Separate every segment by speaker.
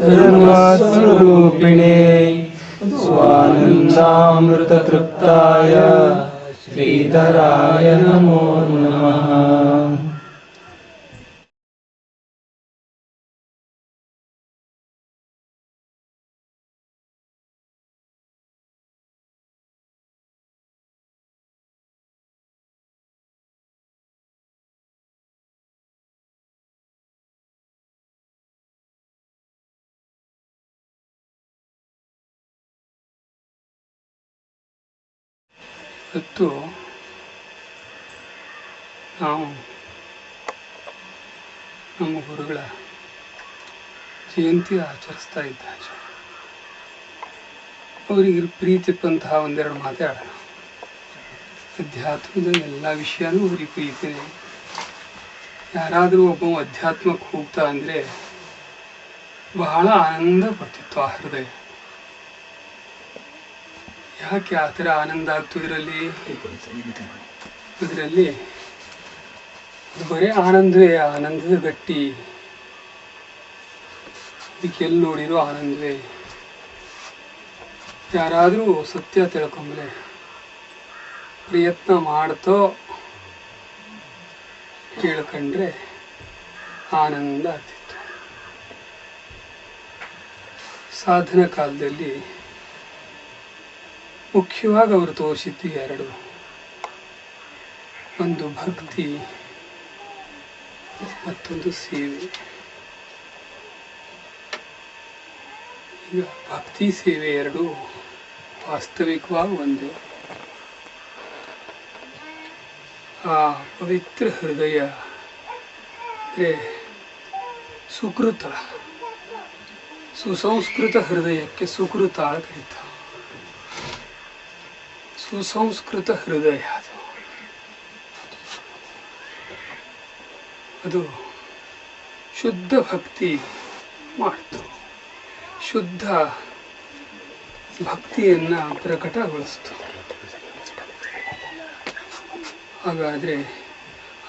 Speaker 1: धर्मस्वरूपिणे स्वानन्दामृततृप्ताय श्रीधराय नमो नमः।
Speaker 2: ಇವತ್ತು ನಾವು ನಮ್ಮ ಗುರುಗಳ ಜಯಂತಿ ಆಚರಿಸ್ತಾ ಇದ್ದಾವೆ. ಅವರಿಗೆ ಪ್ರೀತಿಪ್ಪಂತಹ ಒಂದೆರಡು ಮಾತಾಡೋಣ. ಅಧ್ಯಾತ್ಮದ ಎಲ್ಲ ವಿಷಯನೂ ಅವರಿಗೆ ಪ್ರೀತಿನೇ. ಯಾರಾದರೂ ಒಬ್ಬ ಅಧ್ಯಾತ್ಮಕ್ಕೆ ಹೋಗ್ತಾ ಅಂದರೆ ಬಹಳ ಆನಂದ ಪಡ್ತಿತ್ತು ಆ ಹೃದಯ. ಯಾಕೆ ಆ ಥರ ಆನಂದ ಆಗ್ತು ಇದರಲ್ಲಿ? ಅದು ಬರೀ ಆನಂದವೇ, ಆನಂದದ ಗಟ್ಟಿ. ಅದಕ್ಕೆಲ್ಲಿ ನೋಡಿರೋ ಆನಂದವೇ. ಯಾರಾದರೂ ಸತ್ಯ ತಿಳ್ಕೊಂಬಲೆ ಪ್ರಯತ್ನ ಮಾಡ್ತೋ ಕೇಳ್ಕೊಂಡ್ರೆ ಆನಂದ ಆಗ್ತಿತ್ತು. ಸಾಧನ ಕಾಲದಲ್ಲಿ ಮುಖ್ಯವಾಗಿ ಅವರು ತೋರಿಸಿದ್ದು ಎರಡು. ಒಂದು ಭಕ್ತಿ, ಮತ್ತೊಂದು ಸೇವೆ. ಈಗ ಭಕ್ತಿ ಸೇವೆ ಎರಡು ವಾಸ್ತವಿಕವಾಗಿ ಒಂದು. ಆ ಪವಿತ್ರ ಹೃದಯ ಸುಕೃತ, ಸುಸಂಸ್ಕೃತ ಹೃದಯಕ್ಕೆ ಸುಕೃತ ಕರೀತಾರೆ. ಸುಸಂಸ್ಕೃತ ಹೃದಯ ಅದು ಶುದ್ಧ ಭಕ್ತಿ ಮಾಡ್ತು, ಶುದ್ಧ ಭಕ್ತಿಯನ್ನ ಪ್ರಕಟಗೊಳಿಸ್ತು. ಹಾಗಾದ್ರೆ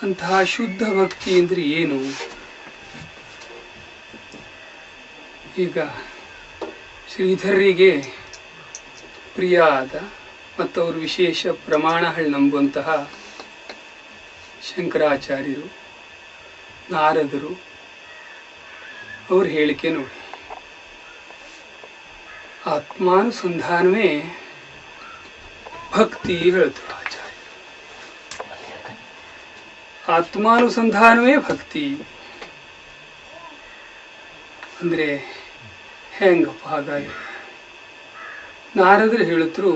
Speaker 2: ಅಂತಹ ಶುದ್ಧ ಭಕ್ತಿ ಅಂದ್ರೆ ಏನು? ಈಗ ಶ್ರೀಧರಿಗೆ ಪ್ರಿಯ ಆದ ಮತ್ತು ಅವರು ವಿಶೇಷ ಪ್ರಮಾಣಗಳು ನಂಬುವಂತಹ ಶಂಕರಾಚಾರ್ಯರು, ನಾರದರು ಅವ್ರ ಹೇಳಿಕೆ ನೋಡಿ. ಆತ್ಮಾನುಸಂಧಾನವೇ ಭಕ್ತಿ ಹೇಳ್ತಾರೆ ಆಚಾರ್ಯ. ಆತ್ಮಾನುಸಂಧಾನವೇ ಭಕ್ತಿ ಅಂದ್ರೆ ಹೆಂಗಪ್ಪ? ಹಾಗಾಗಿ ನಾರದರು ಹೇಳಿದ್ರು,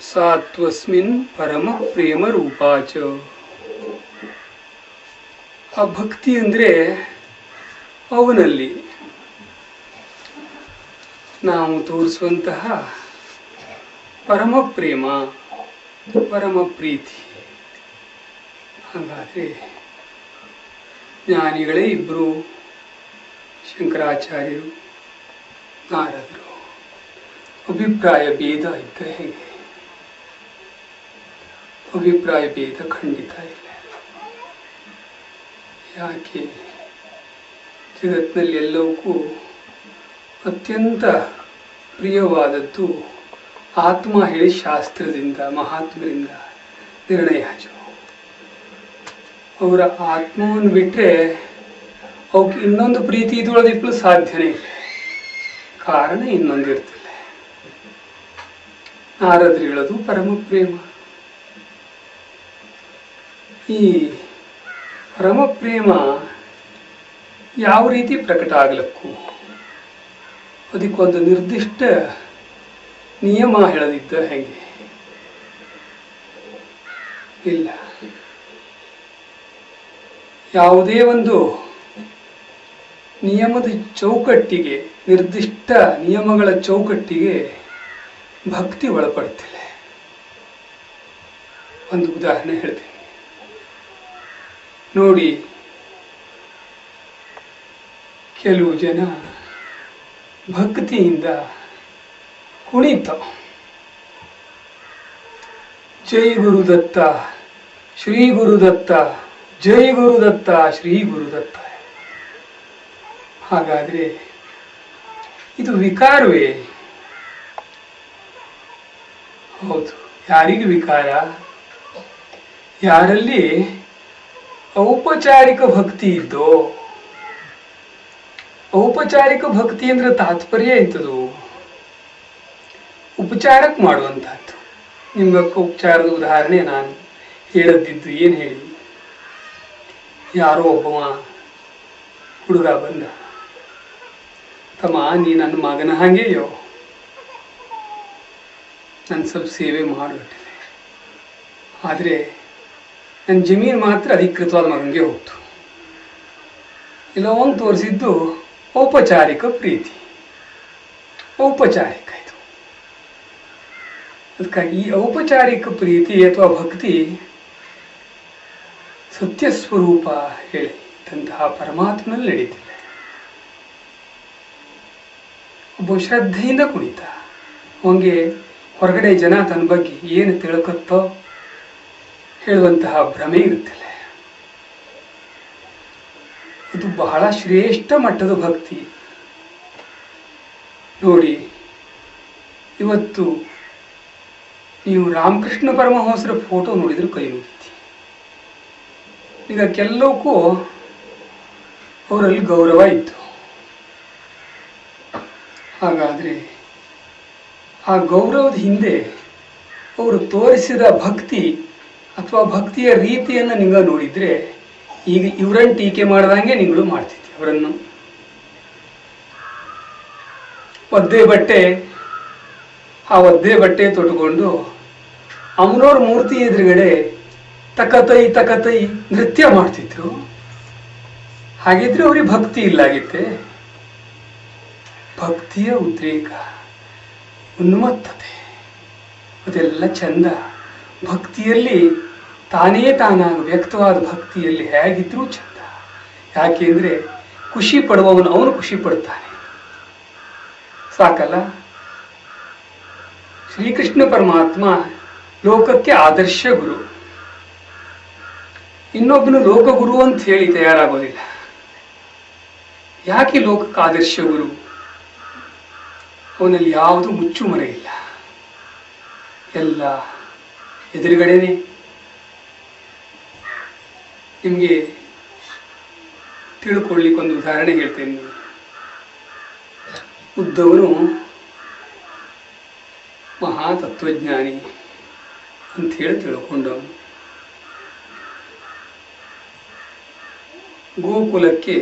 Speaker 2: ಸಾತ್ವಸ್ಮಿನ್ ಪರಮ ಪ್ರೇಮ ರೂಪಾಚ. ಆ ಭಕ್ತಿ ಅಂದ್ರೆ ಅವನಲ್ಲಿ ನಾವು ತೋರಿಸುವಂತಹ ಪರಮ ಪ್ರೇಮ, ಪರಮ ಪ್ರೀತಿ. ಹಾಗಾದ್ರೆ ಜ್ಞಾನಿಗಳೇ ಇಬ್ರು, ಶಂಕರಾಚಾರ್ಯರು, ನಾರದರು. ಅಭಿಪ್ರಾಯ ಭೇದ ಇದ್ದರೆ ಹೇಗೆ? ಅಭಿಪ್ರಾಯ ಭೇದ ಖಂಡಿತ ಇಲ್ಲ. ಯಾಕೆ? ಜಗತ್ತಿನಲ್ಲಿ ಎಲ್ಲವಕ್ಕೂ ಅತ್ಯಂತ ಪ್ರಿಯವಾದದ್ದು ಆತ್ಮ ಹೇಳಿ ಶಾಸ್ತ್ರದಿಂದ, ಮಹಾತ್ಮರಿಂದ ನಿರ್ಣಯ ಆಚು. ಅವರ ಆತ್ಮವನ್ನು ಬಿಟ್ಟರೆ ಅವಕ್ಕೆ ಇನ್ನೊಂದು ಪ್ರೀತಿ ಇದ್ರೊಳದಿಕ್ಕಲು ಸಾಧ್ಯನೇ ಇಲ್ಲ. ಕಾರಣ ಇನ್ನೊಂದು ಇರ್ತಿಲ್ಲ. ನಾರದ್ರು ಹೇಳೋದು ಪರಮ ಪ್ರೇಮ. ಈ ಪರಮ ಪ್ರೇಮ ಯಾವ ರೀತಿ ಪ್ರಕಟ ಆಗ್ಲಕ್ಕೂ ಅದಕ್ಕೊಂದು ನಿರ್ದಿಷ್ಟ ನಿಯಮ ಹೇಳದಿದ್ದ ಹೇಗೆ ಇಲ್ಲ. ಯಾವುದೇ ಒಂದು ನಿಯಮದ ಚೌಕಟ್ಟಿಗೆ, ನಿರ್ದಿಷ್ಟ ನಿಯಮಗಳ ಚೌಕಟ್ಟಿಗೆ ಭಕ್ತಿ ಒಳಪಡ್ತಿಲ್ಲ. ಒಂದು ಉದಾಹರಣೆ ಹೇಳ್ತೀನಿ ನೋಡಿ. ಕೆಲವು ಜನ ಭಕ್ತಿಯಿಂದ ಕುಣಿತ, ಜೈ ಗುರುದತ್ತ, ಶ್ರೀ ಗುರುದತ್ತ, ಜೈ ಗುರುದತ್ತ, ಶ್ರೀ ಗುರುದತ್ತ. ಹಾಗಾದ್ರೆ ಇದು ವಿಕಾರವೇ? ಹೌದು. ಯಾರಿಗೆ ವಿಕಾರ? ಯಾರಲ್ಲಿ ಔಪಚಾರಿಕ ಭಕ್ತಿ ಇದ್ದೋ. ಔಪಚಾರಿಕ ಭಕ್ತಿ ಅಂದ್ರೆ ತಾತ್ಪರ್ಯ ಎಂತದು? ಉಪಚಾರಕ್ಕೆ ಮಾಡುವಂತಹದ್ದು. ನಿಮ್ಗೆ ಉಪಚಾರದ ಉದಾಹರಣೆ ನಾನು ಹೇಳದ್ದಿದ್ದು. ಏನು ಹೇಳಿ, ಯಾರೋ ಒಬ್ಬವ ಹುಡುಗ ಬಂದ, ತಮ್ಮ ನೀ ನನ್ನ ಮಗನ ಹಾಗೆಯೋ, ನನ್ನ ಸ್ವಲ್ಪ ಸೇವೆ ಮಾಡಿಬಿಟ್ಟಿದೆ, ಆದರೆ ನನ್ನ ಜಮೀನು ಮಾತ್ರ ಅಧಿಕೃತವಾದ ಮಗನಿಗೆ ಹೋಗ್ತು. ಇಲ್ಲವೊಂದು ತೋರಿಸಿದ್ದು ಔಪಚಾರಿಕ ಪ್ರೀತಿ, ಔಪಚಾರಿಕ ಇದು. ಅದಕ್ಕಾಗಿ ಈ ಔಪಚಾರಿಕ ಪ್ರೀತಿ ಅಥವಾ ಭಕ್ತಿ ಸತ್ಯ ಸ್ವರೂಪ ಹೇಳಿದಂತಹ ಪರಮಾತ್ಮನಲ್ಲಿ ನಡೀತಿಲ್ಲ. ಒಬ್ಬ ಶ್ರದ್ಧೆಯಿಂದ ಕುಣಿತ, ಅವನಿಗೆ ಹೊರಗಡೆ ಜನ ತನ್ನ ಬಗ್ಗೆ ಏನು ತಿಳ್ಕತ್ತೋ ಹೇಳುವಂತಹ ಭ್ರಮೆ ಇರುತ್ತಿಲ್ಲ. ಅದು ಬಹಳ ಶ್ರೇಷ್ಠ ಮಟ್ಟದ ಭಕ್ತಿ. ನೋಡಿ, ಇವತ್ತು ನೀವು ರಾಮಕೃಷ್ಣ ಪರಮಹಂಸರ ಫೋಟೋ ನೋಡಿದ್ರೆ ಕೈ ಮುಗಿತಿ. ಈಗ ಕೆಲವಕ್ಕೂ ಅವರಲ್ಲಿ ಗೌರವ ಇತ್ತು. ಹಾಗಾದ್ರೆ ಆ ಗೌರವದ ಹಿಂದೆ ಅವರು ತೋರಿಸಿದ ಭಕ್ತಿ ಅಥವಾ ಭಕ್ತಿಯ ರೀತಿಯನ್ನು ನೀವು ನೋಡಿದ್ರೆ, ಈಗ ಇವರನ್ನು ಟೀಕೆ ಮಾಡ್ದಂಗೆ ನೀಗಳು ಮಾಡ್ತಿದ್ದೆ. ಅವರನ್ನು ಒದ್ದೆ ಬಟ್ಟೆ ತೊಟ್ಟುಕೊಂಡು ಅಮ್ಮನವ್ರ ಮೂರ್ತಿ ಎದುರುಗಡೆ ತಕತೈ ನೃತ್ಯ ಮಾಡ್ತಿದ್ರು. ಹಾಗಿದ್ರೆ ಅವ್ರಿಗೆ ಭಕ್ತಿ ಇಲ್ಲಾಗಿತ್ತೆ. ಭಕ್ತಿಯ ಉದ್ರೇಕ, ಉನ್ಮತ್ತತೆ ಅದೆಲ್ಲ ಚಂದ. ಭಕ್ತಿಯಲ್ಲಿ ತಾನಾಗ ವ್ಯಕ್ತವಾದ ಭಕ್ತಿಯಲ್ಲಿ ಹೇಗಿದ್ರೂ ಚಂದ. ಯಾಕೆಂದ್ರೆ ಖುಷಿ ಪಡುವವನು ಅವನು ಖುಷಿ ಪಡ್ತಾನೆ, ಸಾಕಲ್ಲ. ಶ್ರೀಕೃಷ್ಣ ಪರಮಾತ್ಮ ಲೋಕಕ್ಕೆ ಆದರ್ಶ ಗುರು. ಇನ್ನೊಬ್ಬನು ಲೋಕಗುರು ಅಂತ ಹೇಳಿ ತಯಾರಾಗೋದಿಲ್ಲ. ಯಾಕೆ ಲೋಕಕ್ಕೆ ಆದರ್ಶ ಗುರು? ಅವನಲ್ಲಿ ಯಾವುದು ಮುಚ್ಚು ಮರೆ ಇಲ್ಲ, ಎಲ್ಲ ಎದುರುಗಡೆನೆ. ನಿಮಗೆ ತಿಳ್ಕೊಳ್ಳಿಕ್ಕೊಂದು ಉದಾಹರಣೆ ಹೇಳ್ತೇನೆ. ಉದ್ದವನು ಮಹಾತತ್ವಜ್ಞಾನಿ ಅಂತ ಹೇಳಿ ತಿಳ್ಕೊಂಡವನು ಗೋಕುಲಕ್ಕೆ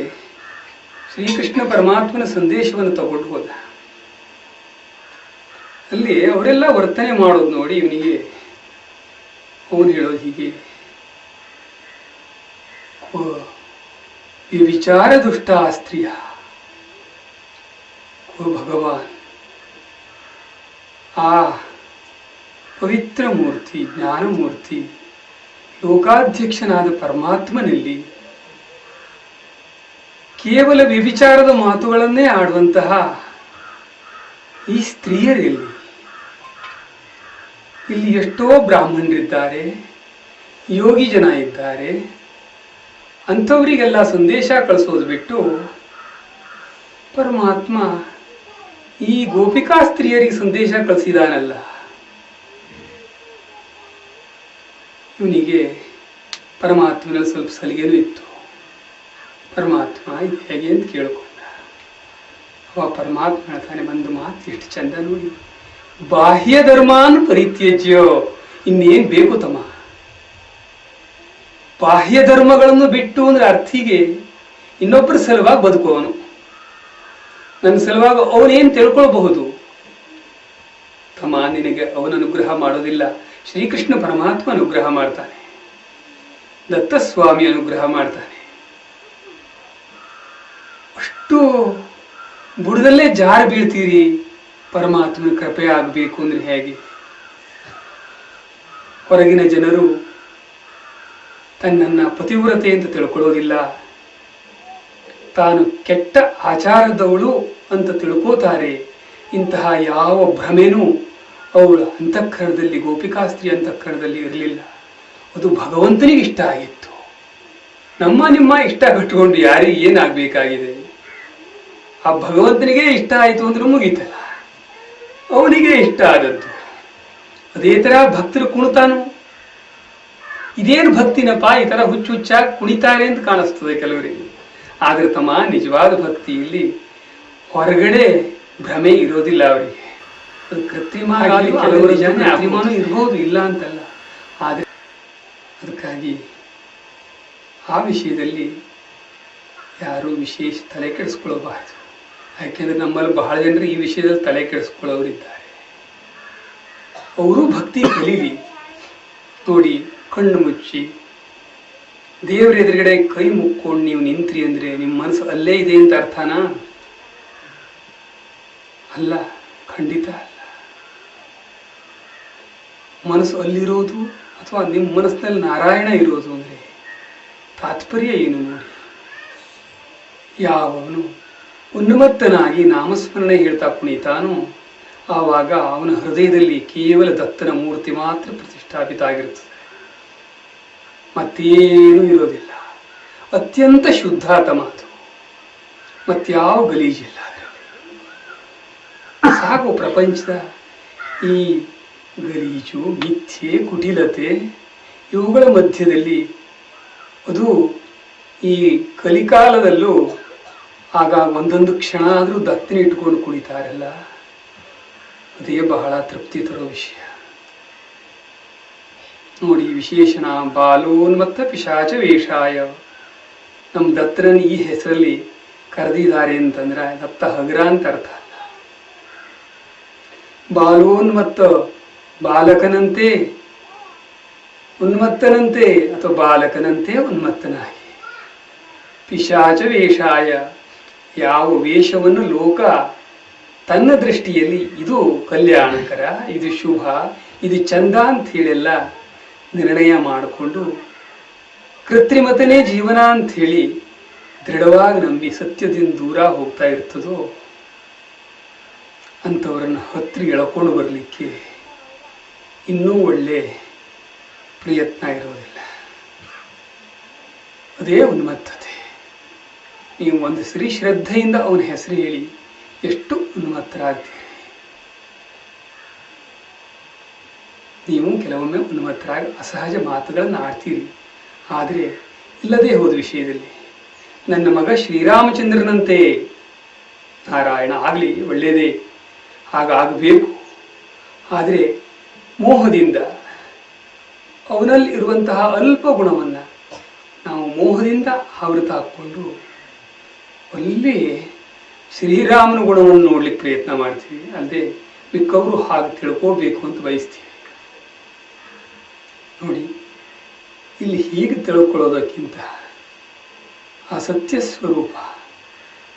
Speaker 2: ಶ್ರೀಕೃಷ್ಣ ಪರಮಾತ್ಮನ ಸಂದೇಶವನ್ನು ತಗೊಂಡು ಹೋದ. ಅಲ್ಲಿ ಅವರೆಲ್ಲ ವರ್ತನೆ ಮಾಡೋದು ನೋಡಿ ಇವನಿಗೆ ಅವನು ಹೇಳೋದು ಹೀಗೆ, ಈ ವಿಚಾರ ದುಷ್ಟ ಸ್ತ್ರೀಯ ಭಗವಾನ್, ಆ ಪವಿತ್ರ ಮೂರ್ತಿ, ಜ್ಞಾನಮೂರ್ತಿ, ಲೋಕಾಧ್ಯಕ್ಷನಾದ ಪರಮಾತ್ಮನಲ್ಲಿ ಕೇವಲ ವ್ಯಭಿಚಾರದ ಮಾತುಗಳನ್ನೇ ಆಡುವಂತಹ ಈ ಸ್ತ್ರೀಯರಲ್ಲಿ ಇಲ್ಲಿ ಎಷ್ಟೋ ಬ್ರಾಹ್ಮಣರಿದ್ದಾರೆ, ಯೋಗಿ ಜನ ಇದ್ದಾರೆ. ಅಂಥವರಿಗೆಲ್ಲ ಸಂದೇಶ ಕಳಿಸೋದು ಬಿಟ್ಟು ಪರಮಾತ್ಮ ಈ ಗೋಪಿಕಾ ಸ್ತ್ರೀಯರಿಗೆ ಸಂದೇಶ ಕಳಿಸಿದಾನಲ್ಲ. ಇವನಿಗೆ ಪರಮಾತ್ಮನಲ್ಲಿ ಸ್ವಲ್ಪ ಸಲಿಗೆನೂ ಇತ್ತು. ಪರಮಾತ್ಮ ಇದು ಹೇಗೆ ಅಂತ ಕೇಳ್ಕೊಂಡ. ಅವ ಪರಮಾತ್ಮ ಹೇಳ್ತಾನೆ ಒಂದು ಮಾತು, ಎಷ್ಟು ಚಂದ ನೋಡಿ, ಬಾಹ್ಯ ಧರ್ಮಾನ್ ಪರಿತ್ಯಜ್ಯ. ಇನ್ನೇನ್ ಬೇಕು ತಮ್ಮ? ಬಾಹ್ಯ ಧರ್ಮಗಳನ್ನು ಬಿಟ್ಟು ಅಂದ್ರೆ ಅರ್ಥಿಗೆ ಇನ್ನೊಬ್ಬರ ಸಲುವಾಗಿ ಬದುಕುವವನು. ನನ್ನ ಸಲುವಾಗಿ ಅವನೇನ್ ತಿಳ್ಕೊಳ್ಬಹುದು? ತಮ್ಮ, ನಿನಗೆ ಅವನ ಅನುಗ್ರಹ ಮಾಡೋದಿಲ್ಲ, ಶ್ರೀಕೃಷ್ಣ ಪರಮಾತ್ಮ ಅನುಗ್ರಹ ಮಾಡ್ತಾನೆ, ದತ್ತಸ್ವಾಮಿ ಅನುಗ್ರಹ ಮಾಡ್ತಾನೆ. ಅಷ್ಟು ಬುಡದಲ್ಲೇ ಜಾರ ಬೀಳ್ತೀರಿ, ಪರಮಾತ್ಮನ ಕೃಪೆ ಆಗಬೇಕು ಅಂದ್ರೆ ಹೇಗೆ? ಹೊರಗಿನ ಜನರು ತನ್ನನ್ನ ಪತಿವ್ರತೆ ಅಂತ ತಿಳ್ಕೊಳ್ಳೋದಿಲ್ಲ, ತಾನು ಕೆಟ್ಟ ಆಚಾರದವಳು ಅಂತ ತಿಳ್ಕೋತಾರೆ. ಇಂತಹ ಯಾವ ಭ್ರಮೆನೂ ಅವಳ ಅಂತಃಕರಣದಲ್ಲಿ, ಗೋಪಿಕಾಸ್ತ್ರೀ ಅಂತಃಕರಣದಲ್ಲಿ ಇರಲಿಲ್ಲ. ಅದು ಭಗವಂತನಿಗೆ ಇಷ್ಟ ಆಗಿತ್ತು. ನಿಮ್ಮ ಇಷ್ಟ ಕಟ್ಟಿಕೊಂಡು ಯಾರಿಗೆ ಏನಾಗಬೇಕಾಗಿದೆ? ಆ ಭಗವಂತನಿಗೆ ಇಷ್ಟ ಆಯಿತು ಅಂದ್ರೆ ಮುಗೀತಲ್ಲ, ಅವನಿಗೆ ಇಷ್ಟ ಆದದ್ದು. ಅದೇ ತರ ಭಕ್ತರು ಕುಣಿತಾನು. ಇದೇನು ಭಕ್ತಿನಪ್ಪ, ಈ ತರ ಹುಚ್ಚಾಗಿ ಕುಣಿತಾರೆ ಅಂತ ಕಾಣಿಸ್ತದೆ ಕೆಲವರಿಗೆ. ಆದ್ರೆ ತಮ್ಮ, ನಿಜವಾದ ಭಕ್ತಿಯಲ್ಲಿ ಹೊರಗಡೆ ಭ್ರಮೆ ಇರೋದಿಲ್ಲ ಅವರಿಗೆ. ಅದು ಕೃತ್ರಿಮ ಕೃತ್ರಿಮಾನು ಇರ್ಬೋದು, ಇಲ್ಲ ಅಂತಲ್ಲ. ಆದ್ರೆ ಅದಕ್ಕಾಗಿ ಆ ವಿಷಯದಲ್ಲಿ ಯಾರು ವಿಶೇಷ ತಲೆ ಕೆಡಿಸ್ಕೊಳ್ಳಬಾರದು. ಯಾಕೆಂದ್ರೆ ನಮ್ಮಲ್ಲಿ ಬಹಳ ಜನರು ಈ ವಿಷಯದಲ್ಲಿ ತಲೆ ಕೆಡಿಸ್ಕೊಳ್ಳೋರಿದ್ದಾರೆ. ಅವರು ಭಕ್ತಿ ಕಲೀಲಿ. ನೋಡಿ, ಕಣ್ಣು ಮುಚ್ಚಿ ದೇವರ ಎದುರುಗಡೆ ಕೈ ಮುಕ್ಕೊಂಡು ನೀವು ನಿಂತ್ರಿ ಅಂದ್ರೆ ನಿಮ್ಮ ಮನಸ್ಸು ಅಲ್ಲೇ ಇದೆ ಅಂತ ಅರ್ಥನಾ? ಅಲ್ಲ, ಖಂಡಿತ ಅಲ್ಲ. ಮನಸ್ಸು ಅಲ್ಲಿರೋದು ಅಥವಾ ನಿಮ್ಮ ಮನಸ್ಸಿನಲ್ಲಿ ನಾರಾಯಣ ಇರೋದು ಅಂದ್ರೆ ತಾತ್ಪರ್ಯ ಏನು ನೋಡಿ. ಯಾವನು ಉನ್ಮತ್ತನಾಗಿ ನಾಮಸ್ಮರಣೆ ಹೇಳ್ತಾ ಕುಣಿತಾನೋ ಆವಾಗ ಅವನ ಹೃದಯದಲ್ಲಿ ಕೇವಲ ದತ್ತನ ಮೂರ್ತಿ ಮಾತ್ರ ಪ್ರತಿಷ್ಠಾಪಿತ ಆಗಿರುತ್ತದೆ, ಮತ್ತೇನೂ ಇರೋದಿಲ್ಲ. ಅತ್ಯಂತ ಶುದ್ಧಾತ ಮಾತು, ಮತ್ಯಾವ ಗಲೀಜಿಲ್ಲ. ಸಾಕು ಪ್ರಪಂಚದ ಈ ಗಲೀಜು, ಮಿಥ್ಯೆ, ಕುಟಿಲತೆ ಇವುಗಳ ಮಧ್ಯದಲ್ಲಿ ಅದು ಈ ಕಲಿಕಾಲದಲ್ಲೂ ಆಗ ಒಂದೊಂದು ಕ್ಷಣ ಆದರೂ ದತ್ತನ ಇಟ್ಕೊಂಡು ಕುಣಿತಾರಲ್ಲ, ಅದೇ ಬಹಳ ತೃಪ್ತಿ ತರೋ ವಿಷಯ ನೋಡಿ. ವಿಶೇಷಣ ಬಾಲೋನ್ಮತ್ತ ಪಿಶಾಚ ವೇಷಾಯ. ನಮ್ಮ ದತ್ತರನ್ನು ಈ ಹೆಸರಲ್ಲಿ ಕರೆದಿದ್ದಾರೆ ಅಂತಂದ್ರೆ ದತ್ತ ಹಗರ ಅಂತ ಅರ್ಥ ಅಲ್ಲ. ಬಾಲೋನ್ಮತ್ತ, ಬಾಲಕನಂತೆ ಉನ್ಮತ್ತನಂತೆ ಅಥವಾ ಬಾಲಕನಂತೆ ಉನ್ಮತ್ತನಾಗಿ. ಪಿಶಾಚ ವೇಷಾಯ, ಯಾವ ವೇಷವನ್ನು ಲೋಕ ತನ್ನ ದೃಷ್ಟಿಯಲ್ಲಿ ಇದು ಕಲ್ಯಾಣಕರ, ಇದು ಶುಭ, ಇದು ಚಂದ ಅಂತ ಹೇಳೆಲ್ಲ ನಿರ್ಣಯ ಮಾಡಿಕೊಂಡು ಕೃತ್ರಿಮತನೇ ಜೀವನ ಅಂತ ಹೇಳಿ ದೃಢವಾಗಿ ನಂಬಿ ಸತ್ಯದಿಂದ ದೂರ ಹೋಗ್ತಾ ಇರ್ತದೋ ಅಂಥವರನ್ನು ಹತ್ರ ಎಳ್ಕೊಂಡು ಬರಲಿಕ್ಕೆ ಇನ್ನೂ ಒಳ್ಳೆ ಪ್ರಯತ್ನ ಇರೋದಿಲ್ಲ. ಅದೇ ಉನ್ಮತ್ತತೆ. ನೀವು ಒಂದು ಸರಿ ಶ್ರದ್ಧೆಯಿಂದ ಅವನ ಹೆಸರು ಹೇಳಿ ಎಷ್ಟು ಉನ್ಮತ್ತರಾಗ್ತೀರಿ. ನೀವು ಕೆಲವೊಮ್ಮೆ ಉನ್ಮತ್ತರಾಗಿ ಅಸಹಜ ಮಾತುಗಳನ್ನು ಆಡ್ತೀರಿ. ಆದರೆ ಇಲ್ಲದೆ ಹೋದ ವಿಷಯದಲ್ಲಿ ನನ್ನ ಮಗ ಶ್ರೀರಾಮಚಂದ್ರನಂತೆ ನಾರಾಯಣ ಆಗಲಿ, ಒಳ್ಳೆಯದೇ, ಹಾಗಾಗಬೇಕು. ಆದರೆ ಮೋಹದಿಂದ ಅವನಲ್ಲಿ ಇರುವಂತಹ ಅಲ್ಪ ಗುಣವನ್ನು ನಾವು ಮೋಹದಿಂದ ಆವೃತ ಹಾಕ್ಕೊಂಡು ಅಲ್ಲಿ ಶ್ರೀರಾಮನ ಗುಣವನ್ನು ನೋಡ್ಲಿಕ್ಕೆ ಪ್ರಯತ್ನ ಮಾಡ್ತೀವಿ, ಅಲ್ಲದೆ ಮಿಕ್ಕವರು ಹಾಗೆ ತಿಳ್ಕೋಬೇಕು ಅಂತ ಬಯಸ್ತೀವಿ. ನೋಡಿ, ಇಲ್ಲಿ ಹೀಗೆ ತಿಳ್ಕೊಳ್ಳೋದಕ್ಕಿಂತ ಆ ಸತ್ಯ ಸ್ವರೂಪ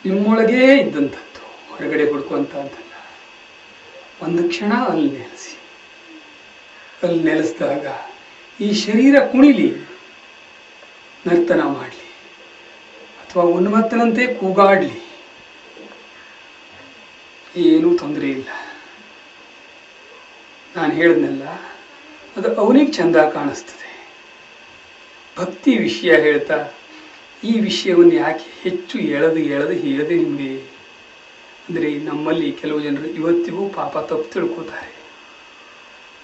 Speaker 2: ನಿಮ್ಮೊಳಗೇ ಇದ್ದಂಥದ್ದು, ಹೊರಗಡೆ ಹುಡುಕುವಂತ ಅಂತಲ್ಲ. ಒಂದು ಕ್ಷಣ ಅಲ್ಲಿ ನೆಲೆಸಿ, ಅಲ್ಲಿ ನೆಲೆಸಿದಾಗ ಈ ಶರೀರ ಕುಣಿಲಿ, ನರ್ತನ ಮಾಡಲಿ, ಅಥವಾ ಉನ್ಮತ್ತನಂತೆ ಕೂಗಾಡ್ಲಿ, ಏನೂ ತೊಂದರೆ ಇಲ್ಲ. ನಾನು ಹೇಳಿದ್ನಲ್ಲ, ಅದು ಅವನಿಗೆ ಚಂದ ಕಾಣಿಸ್ತದೆ. ಭಕ್ತಿ ವಿಷಯ ಹೇಳ್ತಾ ಈ ವಿಷಯವನ್ನು ಯಾಕೆ ಹೆಚ್ಚು ಹೇಳದೆ ನಿಮಗೆ ಅಂದರೆ ನಮ್ಮಲ್ಲಿ ಕೆಲವು ಜನರು ಇವತ್ತಿಗೂ ಪಾಪ ತಪ್ಪು ತಿಳ್ಕೋತಾರೆ.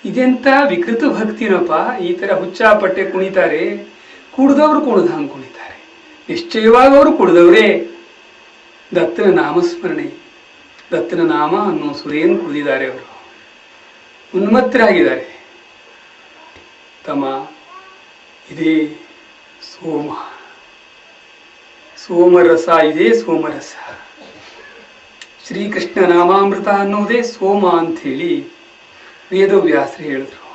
Speaker 2: ಇದೆಂತ ವಿಕೃತ ಭಕ್ತಿನಪ್ಪ, ಈ ಥರ ಹುಚ್ಚಾಪಟ್ಟೆ ಕುಣಿತಾರೆ, ಕುಡ್ದವ್ರು ಕುಡ್ದಂಗೆ ಕುಣಿತಾರೆ. ನಿಶ್ಚಯವಾಗಿ ಅವರು ಕುಡ್ದವ್ರೇ. ದತ್ತನ ನಾಮಸ್ಮರಣೆ, ದತ್ತನ ನಾಮ ಅನ್ನೋ ಸುರೇನು ಕುಡಿದಿದ್ದಾರೆ, ಅವರು ಉನ್ಮತ್ತರಾಗಿದ್ದಾರೆ. ತಮ್ಮ, ಇದೇ ಸೋಮರಸ, ಇದೇ ಸೋಮರಸ. ಶ್ರೀಕೃಷ್ಣ ನಾಮಾಮೃತ ಅನ್ನೋದೇ ಸೋಮ ಅಂಥೇಳಿ ವೇದವ್ಯಾಸರು ಹೇಳಿದ್ರು.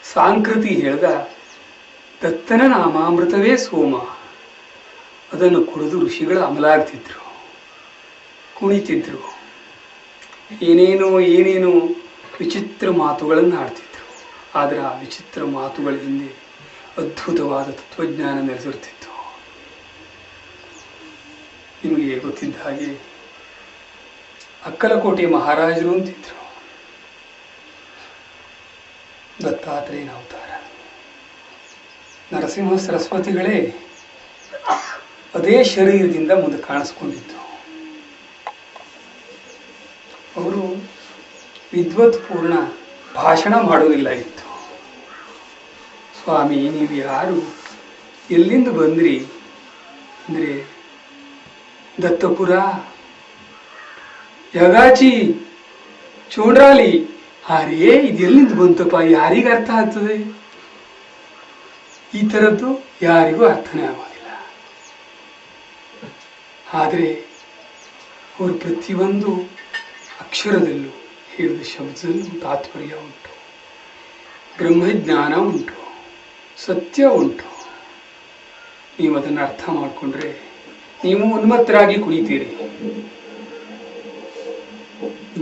Speaker 2: ಸಾಂಕೃತಿ ಹೇಳ್ದ ದತ್ತನ ನಾಮಾಮೃತವೇ ಸೋಮ. ಅದನ್ನು ಕುಡಿದು ಋಷಿಗಳು ಅಮಲಾಗ್ತಿದ್ರು, ಕುಣಿತಿದ್ರು, ಏನೇನೋ ವಿಚಿತ್ರ ಮಾತುಗಳನ್ನು ಆಡ್ತಿದ್ರು. ಆದರೆ ಆ ವಿಚಿತ್ರ ಮಾತುಗಳ ಹಿಂದೆ ಅದ್ಭುತವಾದ ತತ್ವಜ್ಞಾನ ನೆಲೆಸಿರ್ತಿತ್ತು. ನಿಮಗೆ ಗೊತ್ತಿದ್ದ ಹಾಗೆ ಅಕ್ಕಲಕೋಟೆ ಮಹಾರಾಜರು ಅಂತಿದ್ರು. ದತ್ತಾತ್ರೇಯನ ಅವತಾರ. ನರಸಿಂಹ ಸರಸ್ವತಿಗಳೇ ಅದೇ ಶರೀರದಿಂದ ಮುಂದೆ ಕಾಣಿಸ್ಕೊಂಡಿದ್ದು. ಅವರು ವಿದ್ವತ್ಪೂರ್ಣ ಭಾಷಣ ಮಾಡುವುದಿಲ್ಲ ಇತ್ತು. ಸ್ವಾಮಿ, ನೀವು ಯಾರು, ಎಲ್ಲಿಂದ ಬಂದ್ರಿ ಅಂದರೆ, ದತ್ತಪುರ, ಯಗಾಚಿ, ಚೋಡ್ರಾಲಿ. ಅರೇ, ಇದು ಎಲ್ಲಿಂದ ಬಂತಪ್ಪ, ಯಾರಿಗೆ ಅರ್ಥ ಆಗ್ತದೆ? ಈ ಥರದ್ದು ಯಾರಿಗೂ ಅರ್ಥನೇ ಆಗೋದಿಲ್ಲ. ಆದರೆ ಅವರು ಪ್ರತಿಯೊಂದು ಅಕ್ಷರದಲ್ಲೂ ಹೇಳಿದ ಶಬ್ದದಲ್ಲೂ ತಾತ್ಪರ್ಯ ಉಂಟು, ಬ್ರಹ್ಮಜ್ಞಾನ ಉಂಟು, ಸತ್ಯ ಉಂಟು. ನೀವು ಅದನ್ನು ಅರ್ಥ ಮಾಡಿಕೊಂಡ್ರೆ ನೀವು ಉನ್ಮತ್ತರಾಗಿ ಕುಣಿತೀರಿ.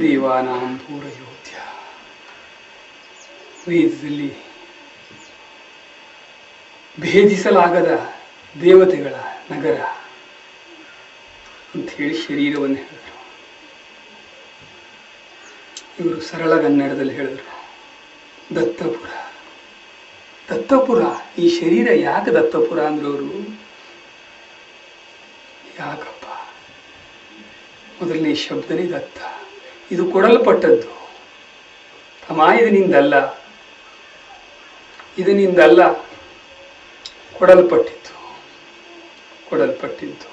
Speaker 2: ದೇವಾನಾಂ ಪೂರಯೋಧ್ಯ, ವೇದದಲ್ಲಿ ಭೇದಿಸಲಾಗದ ದೇವತೆಗಳ ನಗರ ಅಂತ ಹೇಳಿ ಶರೀರವನ್ನು ಹೇಳಿದರು. ಇವರು ಸರಳಗನ್ನಡದಲ್ಲಿ ಹೇಳಿದರು ದತ್ತಪುರ. ದತ್ತಪುರ, ಈ ಶರೀರ ಯಾಕೆ ದತ್ತಪುರ ಅಂದ್ರೆ ಅವರು ಯಾಕಪ್ಪ, ಮೊದಲನೇ ಶಬ್ದನೇ ದತ್ತ. ಇದು ಕೊಡಲ್ಪಟ್ಟದ್ದು ತಮ್ಮ, ಇದನಿಂದಲ್ಲ, ಇದನಿಂದಲ್ಲ, ಕೊಡಲ್ಪಟ್ಟಿದ್ದು. ಕೊಡಲ್ಪಟ್ಟಿದ್ದು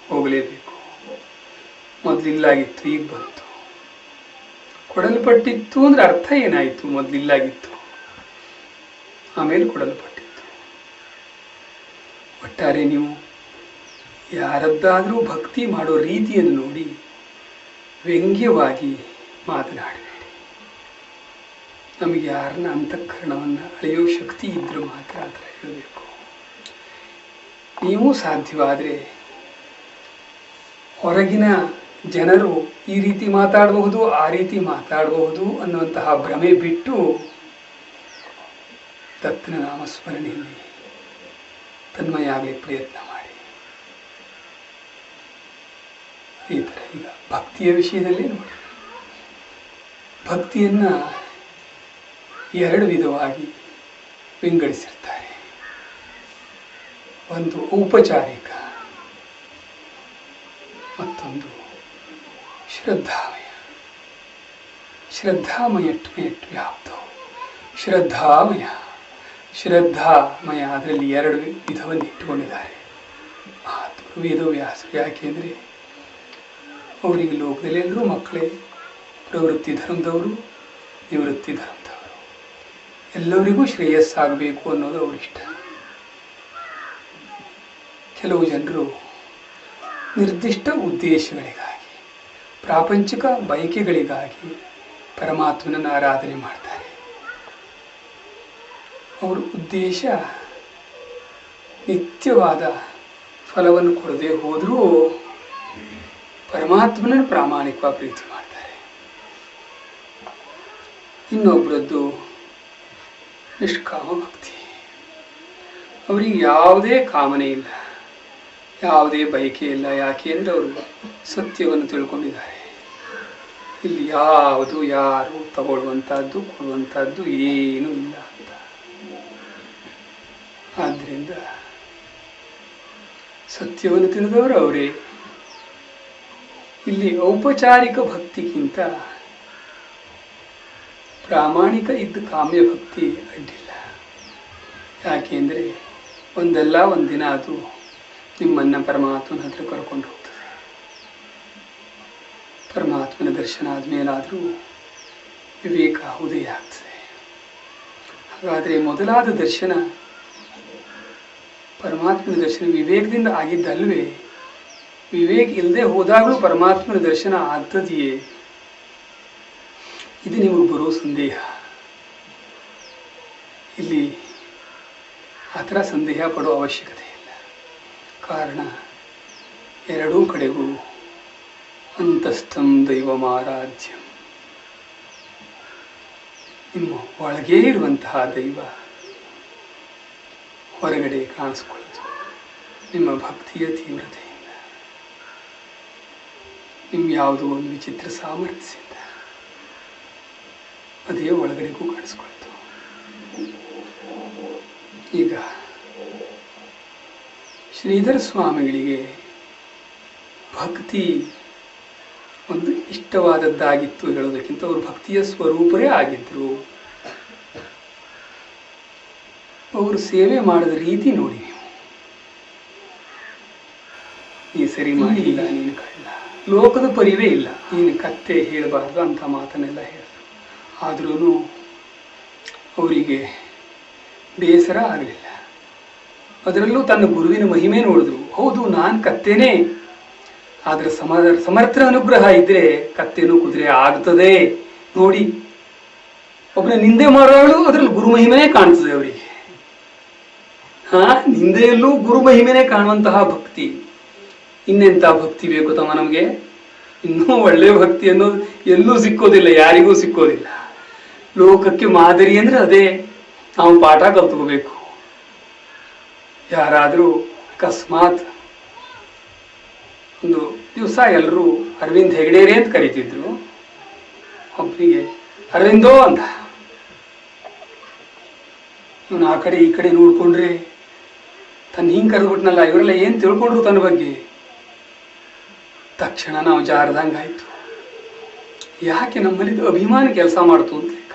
Speaker 2: ಹೋಗಲೇಬೇಕು. ಮೊದಲಿಲ್ಲಾಗಿತ್ತು, ಈಗ ಬಂತು. ಕೊಡಲ್ಪಟ್ಟಿತ್ತು ಅಂದ್ರೆ ಅರ್ಥ ಏನಾಯಿತು? ಮೊದಲಿಲ್ಲಾಗಿತ್ತು, ಆಮೇಲೆ ಕೊಡಲ್ಪಟ್ಟಿತ್ತು. ಒಟ್ಟಾರೆ ನೀವು ಯಾರದ್ದಾದರೂ ಭಕ್ತಿ ಮಾಡೋ ರೀತಿಯನ್ನು ನೋಡಿ ವ್ಯಂಗ್ಯವಾಗಿ ಮಾತನಾಡಬೇಡಿ. ನಮಗೆ ಯಾರನ್ನ ಅಂತಃಕರಣವನ್ನು ಅಳೆಯೋ ಶಕ್ತಿ ಇದ್ರೂ ಮಾತ್ರ ಆ ಥರ ಹೇಳಬೇಕು. ನೀವು ಸಾಧ್ಯವಾದರೆ ಹೊರಗಿನ ಜನರು ಈ ರೀತಿ ಮಾತಾಡಬಹುದು, ಆ ರೀತಿ ಮಾತಾಡಬಹುದು ಅನ್ನುವಂತಹ ಭ್ರಮೆ ಬಿಟ್ಟು ದತ್ತನ ನಾಮಸ್ಮರಣೆಯಲ್ಲಿ ತನ್ಮಯ ಆಗಲಿಕ್ಕೆ ಪ್ರಯತ್ನ ಮಾಡಿ. ಈ ಥರ ಈಗ ಭಕ್ತಿಯ ವಿಷಯದಲ್ಲಿ ನೋಡಿ, ಭಕ್ತಿಯನ್ನ ಎರಡು ವಿಧವಾಗಿ ವಿಂಗಡಿಸಿರ್ತಾರೆ. ಒಂದು ಔಪಚಾರಿಕ, ಮತ್ತೊಂದು ಶ್ರದ್ಧಾಮಯ. ಶ್ರದ್ಧಾಮಯ ವ್ಯಾಪ್ತವು ಶ್ರದ್ಧಾಮಯ. ಶ್ರದ್ಧಾಮಯ ಅದರಲ್ಲಿ ಎರಡು ವಿಧವನ್ನು ಇಟ್ಟುಕೊಂಡಿದ್ದಾರೆ ಮಹಾತ್ಮರು ವೇದವ್ಯಾಸರು. ಯಾಕೆಂದರೆ ಅವರಿಗೆ ಲೋಕದಲ್ಲಿ ಎಲ್ಲರೂ ಮಕ್ಕಳೇ, ಪ್ರವೃತ್ತಿ ಧರ್ಮದವರು, ನಿವೃತ್ತಿ ಧರ್ಮದವರು, ಎಲ್ಲರಿಗೂ ಶ್ರೇಯಸ್ಸಾಗಬೇಕು ಅನ್ನೋದು ಅವರಿಷ್ಟ. ಕೆಲವು ಜನರು ನಿರ್ದಿಷ್ಟ ಉದ್ದೇಶಗಳಿಗಾಗಿ, ಪ್ರಾಪಂಚಿಕ ಬಯಕೆಗಳಿಗಾಗಿ ಪರಮಾತ್ಮನನ್ನು ಆರಾಧನೆ ಮಾಡ್ತಾರೆ. ಅವರ ಉದ್ದೇಶ ನಿತ್ಯವಾದ ಫಲವನ್ನು ಕೊಡದೆ ಹೋದರೂ ಪರಮಾತ್ಮನನ್ನು ಪ್ರಾಮಾಣಿಕವಾಗಿ ಪ್ರೀತಿ ಮಾಡ್ತಾರೆ. ಇನ್ನೊಬ್ಬರದ್ದು ನಿಷ್ಕಾಮ ಭಕ್ತಿ. ಅವರಿಗೆ ಯಾವುದೇ ಕಾಮನೆ ಇಲ್ಲ, ಯಾವುದೇ ಬಯಕೆ ಇಲ್ಲ. ಯಾಕೆಂದ್ರೆ ಅವರು ಸತ್ಯವನ್ನು ತಿಳ್ಕೊಂಡಿದ್ದಾರೆ. ಇಲ್ಲಿ ಯಾವುದು ಯಾರು ತಗೊಳ್ಳುವಂಥದ್ದು ಕೊಡುವಂಥದ್ದು ಏನೂ ಇಲ್ಲ ಅಂತ. ಆದ್ದರಿಂದ ಸತ್ಯವನ್ನು ತಿಳಿದವರು ಅವರೇ. ಇಲ್ಲಿ ಔಪಚಾರಿಕ ಭಕ್ತಿಗಿಂತ ಪ್ರಾಮಾಣಿಕ ಇದ್ದ ಕಾಮ್ಯ ಭಕ್ತಿ ಅಡ್ಡಿಲ್ಲ. ಯಾಕೆಂದರೆ ಒಂದಲ್ಲ ಒಂದಿನ ಅದು ನಿಮ್ಮನ್ನು ಪರಮಾತ್ಮನ ಹತ್ರ ಕರ್ಕೊಂಡು ಹೋಗ್ತದೆ. ಪರಮಾತ್ಮನ ದರ್ಶನ ಆದಮೇಲಾದರೂ ವಿವೇಕ ಉದಯ ಆಗ್ತದೆ. ಹಾಗಾದರೆ ಮೊದಲಾದ ದರ್ಶನ, ಪರಮಾತ್ಮನ ದರ್ಶನ ವಿವೇಕದಿಂದ ಆಗಿದ್ದಲ್ವೇ? ವಿವೇಕ ಇಲ್ಲದೆ ಹೋದಾಗಲೂ ಪರಮಾತ್ಮನ ದರ್ಶನ ಆಗ್ತದೆಯೇ? ಇದು ನಿಮಗೆ ಬರೋ ಸಂದೇಹ. ಇಲ್ಲಿ ಆ ಥರ ಸಂದೇಹ ಪಡೋ ಅವಶ್ಯಕತೆ ಇಲ್ಲ. ಕಾರಣ ಎರಡೂ ಕಡೆಗೂ ಅಂತಸ್ಥಂ ದೈವಮಾರಾಧ್ಯಂ, ನಿಮ್ಮ ಒಳಗೇ ಇರುವಂತಹ ದೈವ ಹೊರಗಡೆ ಕಾಣಿಸ್ಕೊಳ್ಳೋದು ನಿಮ್ಮ ಭಕ್ತಿಯ ತೀವ್ರತೆಯಿಂದ, ನಿಮ್ಮ ಯಾವುದೋ ಒಂದು ವಿಚಿತ್ರ ಸಾಮರ್ಥ್ಯದಿಂದ ಅದೇ ಒಳಗಡೆಗೂ ಕಾಣಿಸ್ಕೊಳ್ತು. ಈಗ ಶ್ರೀಧರ ಸ್ವಾಮಿಗಳಿಗೆ ಭಕ್ತಿ ಒಂದು ಇಷ್ಟವಾದದ್ದಾಗಿತ್ತು ಹೇಳೋದಕ್ಕಿಂತ ಅವರು ಭಕ್ತಿಯ ಸ್ವರೂಪರೇ ಆಗಿದ್ರು. ಅವರು ಸೇವೆ ಮಾಡಿದ ರೀತಿ ನೋಡಿ ನೀವು. ನೀ ಸರಿ ಮಾಡಿಲ್ಲ, ನೀನು ಕಳ್ಳ, ಲೋಕದ ಪರಿವೇ ಇಲ್ಲ, ನೀನು ಕತ್ತೆ ಹೇಳಬಾರ್ದು ಅಂತ ಮಾತನ್ನೆಲ್ಲ ಹೇಳಿದ್ರು. ಆದ್ರೂ ಅವರಿಗೆ ಬೇಸರ ಆಗಲಿಲ್ಲ. ಅದರಲ್ಲೂ ತನ್ನ ಗುರುವಿನ ಮಹಿಮೆ ನೋಡಿದ್ರು. ಹೌದು, ನಾನು ಕತ್ತೇನೆ, ಆದ್ರೆ ಸಮರ್ಥರ ಅನುಗ್ರಹ ಇದ್ರೆ ಕತ್ತೇನು ಕುದುರೆ ಆಗ್ತದೆ. ನೋಡಿ, ಒಬ್ಬನ ನಿಂದೆ ಮಾಡೋಳು ಅದ್ರಲ್ಲಿ ಗುರು ಮಹಿಮೆನೇ ಕಾಣ್ತದೆ ಅವರಿಗೆ. ನಿಂದೆಯಲ್ಲೂ ಗುರು ಮಹಿಮೆನೇ ಕಾಣುವಂತಹ ಭಕ್ತಿ. ಇನ್ನೆಂತ ಭಕ್ತಿ ಬೇಕು ತಮ್ಮ ನಮಗೆ? ಇನ್ನೂ ಒಳ್ಳೆ ಭಕ್ತಿ ಅನ್ನೋದು ಎಲ್ಲೂ ಸಿಕ್ಕೋದಿಲ್ಲ, ಯಾರಿಗೂ ಸಿಕ್ಕೋದಿಲ್ಲ. ಲೋಕಕ್ಕೆ ಮಾದರಿ ಅಂದ್ರೆ ಅದೇ. ನಾವು ಪಾಠ ಕಲ್ತ್ಕೋಬೇಕು. ಯಾರಾದ್ರೂ ಅಕಸ್ಮಾತ್ ಒಂದು ದಿವಸ ಎಲ್ಲರೂ ಅರವಿಂದ್ ಹೆಗಡೇರಿ ಅಂತ ಕರೀತಿದ್ರು. ಒಬ್ಬರಿಗೆ ಅರವಿಂದೋ ಅಂತ, ಇವನು ಆ ಕಡೆ ಈ ಕಡೆ ನೋಡ್ಕೊಂಡ್ರೆ ತನ್ನ ಹಿಂಗ್ ಕರೆದ್ಬಿಟ್ನಲ್ಲ, ಇವರೆಲ್ಲ ಏನ್ ತಿಳ್ಕೊಂಡ್ರು ತನ್ನ ಬಗ್ಗೆ. ತಕ್ಷಣ ನಾವು ಜಾರದಂಗಾಯ್ತು. ಯಾಕೆ ನಮ್ಮಲ್ಲಿ ಅಭಿಮಾನ ಕೆಲಸ ಮಾಡ್ತು ಅಂತ ಲೆಕ್ಕ.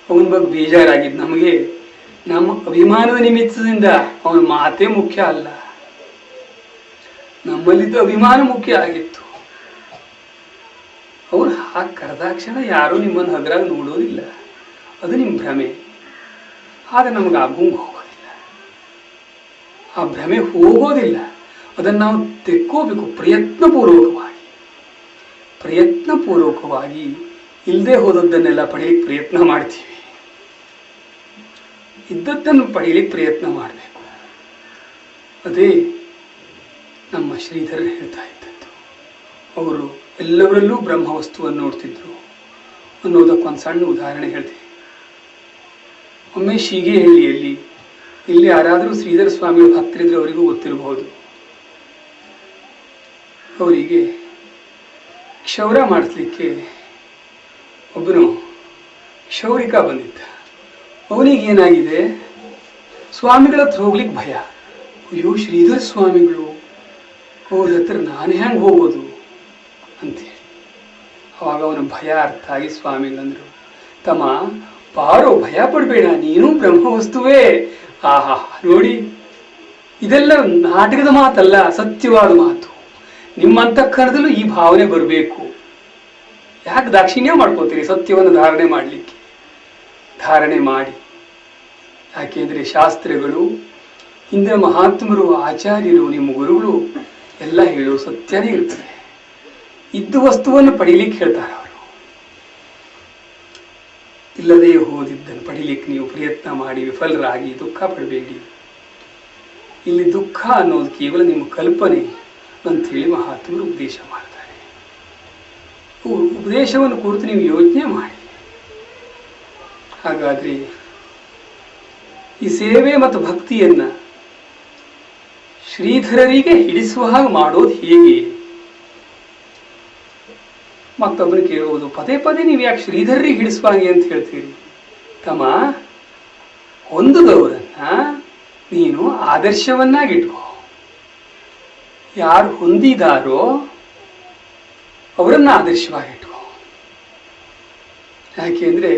Speaker 2: ಅವನ ಬಗ್ಗೆ ಬೇಜಾರಾಗಿದ್ದು ನಮಗೆ. ನಮ್ಮ ಅಭಿಮಾನದ ನಿಮಿತ್ತದಿಂದ ಅವನ ಮಾತೇ ಮುಖ್ಯ ಅಲ್ಲ, ನಮ್ಮಲ್ಲಿದ್ದ ಅಭಿಮಾನ ಮುಖ್ಯ ಆಗಿತ್ತು. ಅವ್ರು ಹಾಗೆ ಕರೆದಾಕ್ಷಣ ಯಾರೂ ನಿಮ್ಮನ್ನು ಹಗರಾಗಿ ನೋಡೋದಿಲ್ಲ, ಅದು ನಿಮ್ಮ ಭ್ರಮೆ. ಆದ್ರೆ ನಮ್ಗೆ ಆ ಗುಂಗು ಹೋಗೋದಿಲ್ಲ, ಆ ಭ್ರಮೆ ಹೋಗೋದಿಲ್ಲ. ಅದನ್ನು ನಾವು ತೆಕ್ಕೋಬೇಕು ಪ್ರಯತ್ನಪೂರ್ವಕವಾಗಿ. ಇಲ್ಲದೆ ಹೋದದ್ದನ್ನೆಲ್ಲ ಪಡೆಯಲಿಕ್ಕೆ ಪ್ರಯತ್ನ ಮಾಡ್ತೀವಿ, ಇದ್ದದ್ದನ್ನು ಪಡೆಯಲಿಕ್ಕೆ ಪ್ರಯತ್ನ ಮಾಡಬೇಕು. ಅದೇ ನಮ್ಮ ಶ್ರೀಧರರು ಹೇಳ್ತಾ ಇದ್ದದ್ದು. ಅವರು ಎಲ್ಲವರಲ್ಲೂ ಬ್ರಹ್ಮವಸ್ತುವನ್ನು ನೋಡ್ತಿದ್ರು ಅನ್ನೋದಕ್ಕೊಂದು ಸಣ್ಣ ಉದಾಹರಣೆ ಹೇಳ್ತೀನಿ. ಒಮ್ಮೆ ಶೀಗೇಹಳ್ಳಿಯಲ್ಲಿ, ಇಲ್ಲಿ ಯಾರಾದರೂ ಶ್ರೀಧರ ಸ್ವಾಮಿಗಳು ಹತ್ತಿರಿದ್ರೆ ಅವರಿಗೂ ಗೊತ್ತಿರಬಹುದು, ಅವರಿಗೆ ಕ್ಷೌರ ಮಾಡಿಸ್ಲಿಕ್ಕೆ ಒಬ್ಬನು ಕ್ಷೌರಿಕ ಬಂದಿದ್ದ. ಅವನಿಗೆ ಏನಾಗಿದೆ, ಸ್ವಾಮಿಗಳ ಹತ್ರ ಹೋಗ್ಲಿಕ್ಕೆ ಭಯ. ಅಯ್ಯೋ, ಶ್ರೀಧರ ಸ್ವಾಮಿಗಳು, ಅವ್ರ ಹತ್ರ ನಾನು ಹೆಂಗೆ ಹೋಗೋದು ಅಂತೇಳಿ. ಅವಾಗ ಅವನ ಭಯ ಅರ್ಥ ಆಗಿ ಸ್ವಾಮಿಗಳಂದ್ರು, ತಮ್ಮ ಬಾರೋ, ಭಯ ಪಡಬೇಡ, ನೀನು ಬ್ರಹ್ಮವಸ್ತುವೇ. ಆಹಾ, ನೋಡಿ, ಇದೆಲ್ಲ ನಾಟಕದ ಮಾತಲ್ಲ, ಸತ್ಯವಾದ ಮಾತು. ನಿಮ್ಮಂತಃಕರಣದಲ್ಲೂ ಈ ಭಾವನೆ ಬರಬೇಕು. ಯಾಕೆ ದಾಕ್ಷಿಣ್ಯ ಮಾಡ್ಕೋತೀರಿ ಸತ್ಯವನ್ನು ಧಾರಣೆ ಮಾಡಲಿಕ್ಕೆ? ಧಾರಣೆ ಮಾಡಿ. ಯಾಕೆಂದ್ರೆ ಶಾಸ್ತ್ರಗಳು, ಹಿಂದಿನ ಮಹಾತ್ಮರು, ಆಚಾರ್ಯರು, ನಿಮ್ಮ ಗುರುಗಳು ಎಲ್ಲ ಹೇಳೋ ಸತ್ಯನೇ ಇರ್ತದೆ. ಇದ್ದ ವಸ್ತುವನ್ನು ಪಡೀಲಿಕ್ಕೆ ಹೇಳ್ತಾರೆ ಅವರು. ಇಲ್ಲದೆ ಹೋದಿದ್ದನ್ನು ಪಡೀಲಿಕ್ಕೆ ನೀವು ಪ್ರಯತ್ನ ಮಾಡಿ ವಿಫಲರಾಗಿ ದುಃಖ ಪಡಬೇಡಿ. ಇಲ್ಲಿ ದುಃಖ ಅನ್ನೋದು ಕೇವಲ ನಿಮ್ಮ ಕಲ್ಪನೆ ಅಂಥೇಳಿ ಮಹಾತ್ಮರು ಉಪದೇಶ ಮಾಡ್ತಾರೆ. ಉಪದೇಶವನ್ನು ಕುರಿತು ನೀವು ಯೋಚನೆ ಮಾಡಿ. ಹಾಗಾದ್ರೆ ಈ ಸೇವೆ ಮತ್ತು ಭಕ್ತಿಯನ್ನ ಶ್ರೀಧರರಿಗೆ ಹಿಡಿಸುವ ಹಾಗೆ ಮಾಡೋದು ಹೇಗೆ? ಮತ್ತೊಬ್ಬರು ಕೇಳುವುದು, ಪದೇ ಪದೇ ನೀವು ಯಾಕೆ ಶ್ರೀಧರರಿಗೆ ಹಿಡಿಸುವ ಹಾಗೆ ಅಂತ ಹೇಳ್ತೀರಿ? ತಮ್ಮ, ಹೊಂದದವರನ್ನ ನೀನು ಆದರ್ಶವನ್ನಾಗಿಟ್ಕೋ. ಯಾರು ಹೊಂದಿದಾರೋ ಅವರನ್ನ ಆದರ್ಶವಾಗಿಟ್ಕೋ. ಯಾಕೆಂದ್ರೆ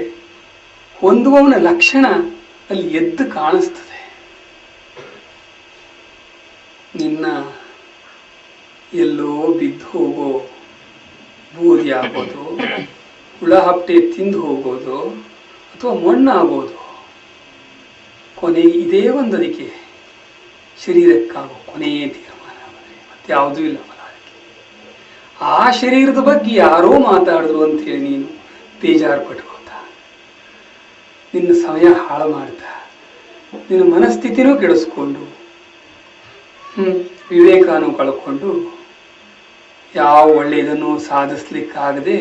Speaker 2: ಹೊಂದುವವನ ಲಕ್ಷಣ ಅಲ್ಲಿ ಎದ್ದು ಕಾಣಿಸ್ತದೆ. ನಿನ್ನ ಎಲ್ಲೋ ಬಿದ್ದು ಹೋಗೋ ಬೂದಿ ಆಗೋದು, ಹುಳ ಹಪ್ಪಟೆ ತಿಂದು ಹೋಗೋದು, ಅಥವಾ ಮಣ್ಣಾಗೋದು, ಕೊನೆಗೆ ಇದೇ ಒಂದು ಅದಕ್ಕೆ ಶರೀರಕ್ಕಾಗೋ ಕೊನೆಯ ತೀರ್ಮಾನ. ಮತ್ತೆ ಯಾವುದೂ ಇಲ್ಲ ಅದಕ್ಕೆ. ಆ ಶರೀರದ ಬಗ್ಗೆ ಯಾರೋ ಮಾತಾಡಿದ್ರು ಅಂತೇಳಿ ನೀನು ಬೇಜಾರು ಪಟ್ಕೋತಾ, ನಿನ್ನ ಸಮಯ ಹಾಳು ಮಾಡ್ತಾ, ನಿನ್ನ ಮನಸ್ಥಿತಿನೂ ಕೆಡಿಸ್ಕೊಂಡು, ವಿವೇಕನೂ ಕಳ್ಕೊಂಡು, ಯಾವ ಒಳ್ಳೆಯದನ್ನು ಸಾಧಿಸ್ಲಿಕ್ಕಾಗದೆ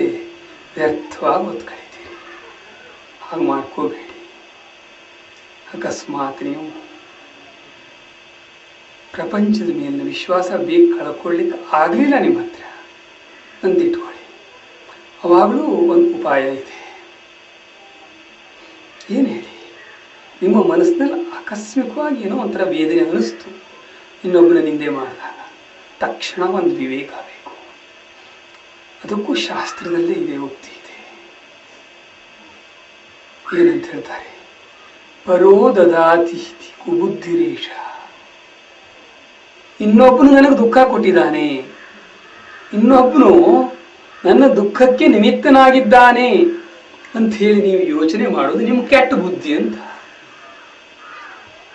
Speaker 2: ವ್ಯರ್ಥವಾಗಿ ಒತ್ತು ಕಳೀತೀರಿ. ಹಾಗೆ ಮಾಡ್ಕೋಬೇಡಿ. ಅಕಸ್ಮಾತ್ ನೀವು ಪ್ರಪಂಚದ ಮೇಲಿನ ವಿಶ್ವಾಸ ಬೇಗ ಕಳ್ಕೊಳ್ಳಿಕ್ಕೆ ಆಗಲಿಲ್ಲ ನಿಮ್ಮ ಹತ್ರ ಅಂತಿಟ್ಕೊಳ್ಳಿ. ಅವಾಗಲೂ ಒಂದು ಉಪಾಯ ಇದೆ. ಏನು ಹೇಳಿ, ನಿಮ್ಮ ಮನಸ್ಸಿನಲ್ಲಿ ಆಕಸ್ಮಿಕವಾಗಿ ಏನೋ ಒಂಥರ ವೇದನೆ ಅನಿಸ್ತು ಇನ್ನೊಬ್ಬನ ನಿಂದೆ ಮಾಡಿದಾಗ, ತಕ್ಷಣ ಒಂದು ವಿವೇಕ ಬೇಕು. ಅದು ಅದಕ್ಕೂ ಶಾಸ್ತ್ರದಲ್ಲೇ ಇದೆ, ಉಕ್ತಿ ಇದೆ. ಏನಂತ ಹೇಳ್ತಾರೆ? ಪರೋ ದದಾತಿ ಕುಬುದ್ಧಿರೇಶ. ಇನ್ನೊಬ್ಬನು ನನಗೆ ದುಃಖ ಕೊಟ್ಟಿದ್ದಾನೆ, ಇನ್ನೊಬ್ಬನು ನನ್ನ ದುಃಖಕ್ಕೆ ನಿಮಿತ್ತನಾಗಿದ್ದಾನೆ ಅಂತ ಹೇಳಿ ನೀವು ಯೋಚನೆ ಮಾಡೋದು ನಿಮ್ಮ ಕೆಟ್ಟ ಬುದ್ಧಿ ಅಂತ.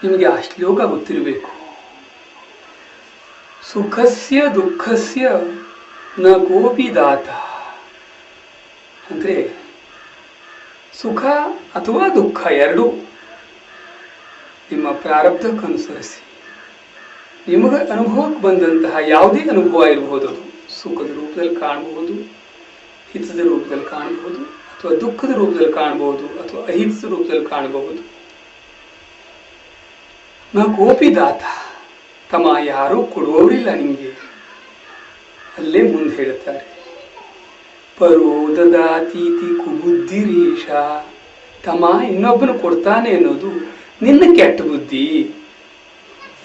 Speaker 2: ನಿಮಗೆ ಆ ಶ್ಲೋಕ ಗೊತ್ತಿರಬೇಕು. ಸುಖಸ್ಯ ದುಃಖಸ್ಯ ನ ಕೋಪಿ ದಾತ. ಅಂದ್ರೆ ಸುಖ ಅಥವಾ ದುಃಖ ಎರಡೂ ನಿಮ್ಮ ಪ್ರಾರಬ್ಧಕ್ಕನುಸರಿಸಿ ನಿಮಗೆ ಅನುಭವಕ್ಕೆ ಬಂದಂತಹ ಯಾವುದೇ ಅನುಭವ ಇರಬಹುದು. ಅದು ಸುಖದ ರೂಪದಲ್ಲಿ ಕಾಣಬಹುದು, ಹಿತದ ರೂಪದಲ್ಲಿ ಕಾಣಬಹುದು, ಅಥವಾ ದುಃಖದ ರೂಪದಲ್ಲಿ ಕಾಣಬಹುದು, ಅಥವಾ ಅಹಿತದ ರೂಪದಲ್ಲಿ ಕಾಣಬಹುದು. ನಾ ಕೋಪಿ ದಾತ, ತಮ್ಮ ಯಾರೂ ಕೊಡುವವರಿಲ್ಲ ನಿಮಗೆ. ಅಲ್ಲೇ ಮುಂದೆ ಹೇಳ್ತಾರೆ, ಪರೋ ದದಾತೀತಿ ಕುಬುದ್ಧಿರೇಶ. ತಮ್ಮ ಇನ್ನೊಬ್ಬನು ಕೊಡ್ತಾನೆ ಅನ್ನೋದು ನಿನ್ನ ಕೆಟ್ಟ ಬುದ್ಧಿ.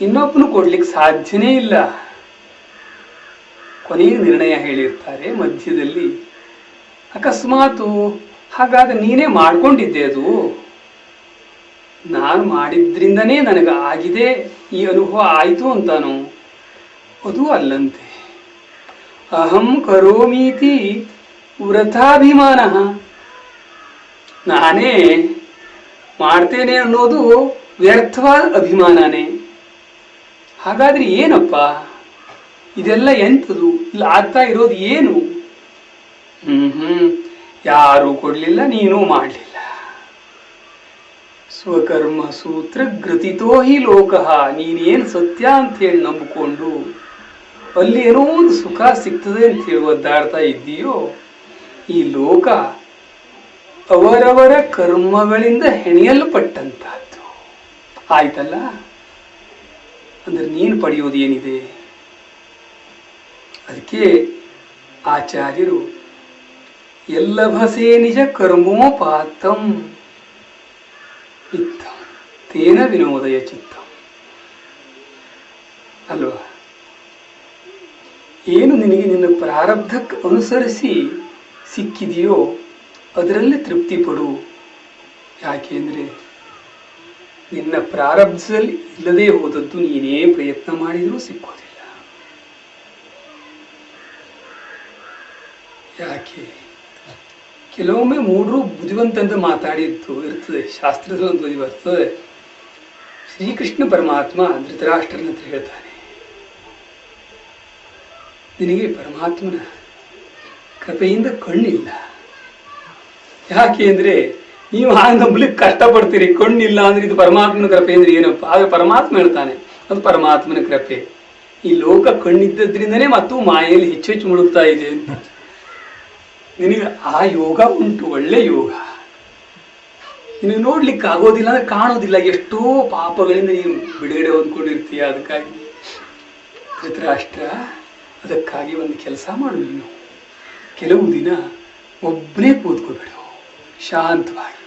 Speaker 2: ಇನ್ನೊಬ್ಬನು ಕೊಡ್ಲಿಕ್ಕೆ ಸಾಧ್ಯನೇ ಇಲ್ಲ. ಕೊನೆಯ ನಿರ್ಣಯ ಹೇಳಿರ್ತಾರೆ ಮಧ್ಯದಲ್ಲಿ, ಅಕಸ್ಮಾತು ಹಾಗಾದ್ರೆ ನೀನೇ ಮಾಡ್ಕೊಂಡಿದ್ದೆ, ಅದು ನಾನು ಮಾಡಿದ್ರಿಂದನೇ ನನಗೆ ಆಗಿದೆ, ಈ ಅನುಭವ ಆಯಿತು ಅಂತಾನು. ಅದು ಅಲ್ಲಂತೆ. ಅಹಂ ಕರೋಮೀತಿ ವೃಥಾಭಿಮಾನ. ನಾನೇ ಮಾಡ್ತೇನೆ ಅನ್ನೋದು ವ್ಯರ್ಥವಾದ ಅಭಿಮಾನನೇ. ಹಾಗಾದ್ರೆ ಏನಪ್ಪ ಇದೆಲ್ಲ ಎಂಥದು? ಇಲ್ಲ ಆಗ್ತಾ ಇರೋದು ಏನು? ಯಾರೂ ಕೊಡ್ಲಿಲ್ಲ, ನೀನೂ ಮಾಡಲಿಲ್ಲ. ಸ್ವಕರ್ಮ ಸೂತ್ರ ಗ್ರತಿತೋ ಹಿ ಲೋಕಃ. ನೀನೇನು ಸತ್ಯ ಅಂತ ಹೇಳಿ ನಂಬಿಕೊಂಡು ಅಲ್ಲಿ ಏನೋ ಒಂದು ಸುಖ ಸಿಗ್ತದೆ ಅಂತ ಹೇಳಿ ಒದ್ದಾಡ್ತಾ ಇದ್ದೀಯೋ, ಈ ಲೋಕ ಅವರವರ ಕರ್ಮಗಳಿಂದ ಹೆಣೆಯಲ್ಪಟ್ಟಂತಹದ್ದು. ಆಯ್ತಲ್ಲ? ಅಂದ್ರೆ ನೀನು ಪಡೆಯೋದು ಏನಿದೆ? ಅದಕ್ಕೆ ಆಚಾರ್ಯರು ಎಲ್ಲಭಸೇ ನಿಜ ಕರ್ಮೋಪಾತಂ ಇತ್ತಂ ತೇನ ವಿನೋದಯ ಚಿತ್ತಂ. ಅಲ್ವಾ? ಏನು ನಿನಗೆ ನಿನ್ನ ಪ್ರಾರಬ್ಧಕ್ಕೆ ಅನುಸರಿಸಿ ಸಿಕ್ಕಿದೆಯೋ ಅದರಲ್ಲಿ ತೃಪ್ತಿ ಪಡು. ಯಾಕೆಂದ್ರೆ ನಿನ್ನ ಪ್ರಾರಬ್ಧದಲ್ಲಿ ಇಲ್ಲದೆ ಹೋದದ್ದು ನೀನೇ ಪ್ರಯತ್ನ ಮಾಡಿದರೂ ಸಿಕ್ಕೋದಿಲ್ಲ. ಯಾಕೆ? ಕೆಲವೊಮ್ಮೆ ಮೂಢರು ಬುದ್ಧಿವಂತಂತ ಮಾತಾಡಿದ್ದು ಇರ್ತದೆ. ಶಾಸ್ತ್ರದಲ್ಲಿ ಒಂದು ಬದಿ ಬರ್ತದೆ. ಶ್ರೀಕೃಷ್ಣ ಪರಮಾತ್ಮ ಧೃತರಾಷ್ಟ್ರನ ಹತ್ರ ಹೇಳ್ತಾನೆ, ನಿನಗೆ ಪರಮಾತ್ಮನ ಕೃಪೆಯಿಂದ ಕಣ್ಣಿಲ್ಲ. ಯಾಕೆ ಅಂದ್ರೆ ನೀವು ಹಾಗೆ ನಂಬಲಿಕ್ಕೆ ಕಷ್ಟಪಡ್ತೀರಿ. ಕಣ್ಣಿಲ್ಲ ಅಂದ್ರೆ ಇದು ಪರಮಾತ್ಮನ ಕೃಪೆ ಅಂದ್ರೆ ಏನಪ್ಪ? ಆಗ ಪರಮಾತ್ಮ ಹೇಳ್ತಾನೆ, ಅದು ಪರಮಾತ್ಮನ ಕೃಪೆ. ಈ ಲೋಕ ಕಣ್ಣಿದ್ದದ್ರಿಂದನೇ ಮತ್ತು ಮಾಯೆಯಲ್ಲಿ ಹೆಚ್ಚು ಹೆಚ್ಚು ಮುಳುಗ್ತಾ ಇದೆ ಅಂತ. ನಿನಗೆ ಆ ಯೋಗ ಉಂಟು, ಒಳ್ಳೆ ಯೋಗ. ನಿನಗೆ ನೋಡ್ಲಿಕ್ಕೆ ಆಗೋದಿಲ್ಲ ಅಂದ್ರೆ ಕಾಣೋದಿಲ್ಲ. ಎಷ್ಟೋ ಪಾಪಗಳಿಂದ ನೀನು ಬಿಡುಗಡೆ ಹೊಂದ್ಕೊಂಡಿರ್ತೀಯ. ಅದಕ್ಕಾಗಿ ಧೃತರಾಷ್ಟ್ರ, ಅದಕ್ಕಾಗಿ ಒಂದು ಕೆಲಸ ಮಾಡು. ನೀನು ಕೆಲವು ದಿನ ಒಬ್ಬನೇ ಕೂತ್ಕೋಬೇಡ, ಶಾಂತವಾಗಿ.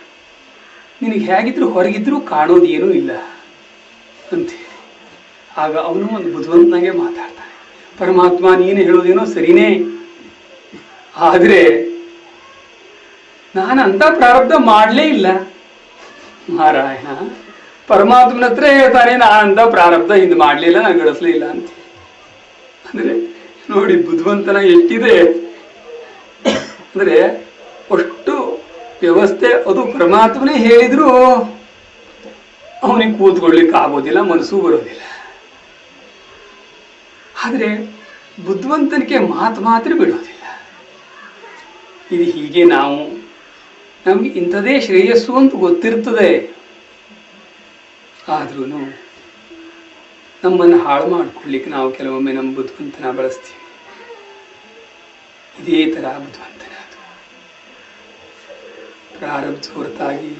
Speaker 2: ನಿನಗೆ ಹೇಗಿದ್ರು ಹೊರಗಿದ್ರು ಕಾಣೋದೇನೂ ಇಲ್ಲ ಅಂಥೇಳಿ. ಆಗ ಅವನು ಒಂದು ಬುದ್ಧಿವಂತನಾಗೆ ಮಾತಾಡ್ತಾನೆ, ಪರಮಾತ್ಮ ನೀನು ಹೇಳೋದೇನೋ ಸರಿನೇ, ಆದರೆ ನಾನು ಅಂತ ಪ್ರಾರಬ್ಧ ಮಾಡಲೇ ಇಲ್ಲ. ನಾರಾಯಣ ಪರಮಾತ್ಮನ ಹತ್ರ ಹೇಳ್ತಾನೆ, ನಾನಂತ ಪ್ರಾರಬ್ಧ ಇದು ಮಾಡಲಿಲ್ಲ, ನಾನು ಗಳಿಸ್ಲೇ ಇಲ್ಲ ಅಂತ. ಅಂದ್ರೆ ನೋಡಿ ಬುದ್ಧಿವಂತನ ಎಷ್ಟಿದೆ ಅಂದ್ರೆ, ಅಷ್ಟು ವ್ಯವಸ್ಥೆ. ಅದು ಪರಮಾತ್ಮನೇ ಹೇಳಿದ್ರು ಅವನಿಗೆ ಕೂತ್ಕೊಳ್ಲಿಕ್ಕೆ ಆಗೋದಿಲ್ಲ, ಮನಸ್ಸು ಬರೋದಿಲ್ಲ. ಆದ್ರೆ ಬುದ್ಧಿವಂತನಿಗೆ ಮಾತ್ರ ಬಿಡೋದಿಲ್ಲ. ಇದು ಹೀಗೆ ನಮ್ಗೆ ಇಂಥದೇ ಶ್ರೇಯಸ್ಸು ಅಂತ ಗೊತ್ತಿರ್ತದೆ, ಆದ್ರೂ ನಮ್ಮನ್ನು ಹಾಳು ಮಾಡ್ಕೊಳ್ಳಿಕ್ಕೆ ನಾವು ಕೆಲವೊಮ್ಮೆ ನಮ್ಮ ಬುದ್ಧಿವಂತನ ಬಳಸ್ತೀವಿ. ಇದೇ ತರ ಬುದ್ಧಿವಂತನ ಅದು. ಪ್ರಾರಬ್ಧ ಹೊರತಾಗಿ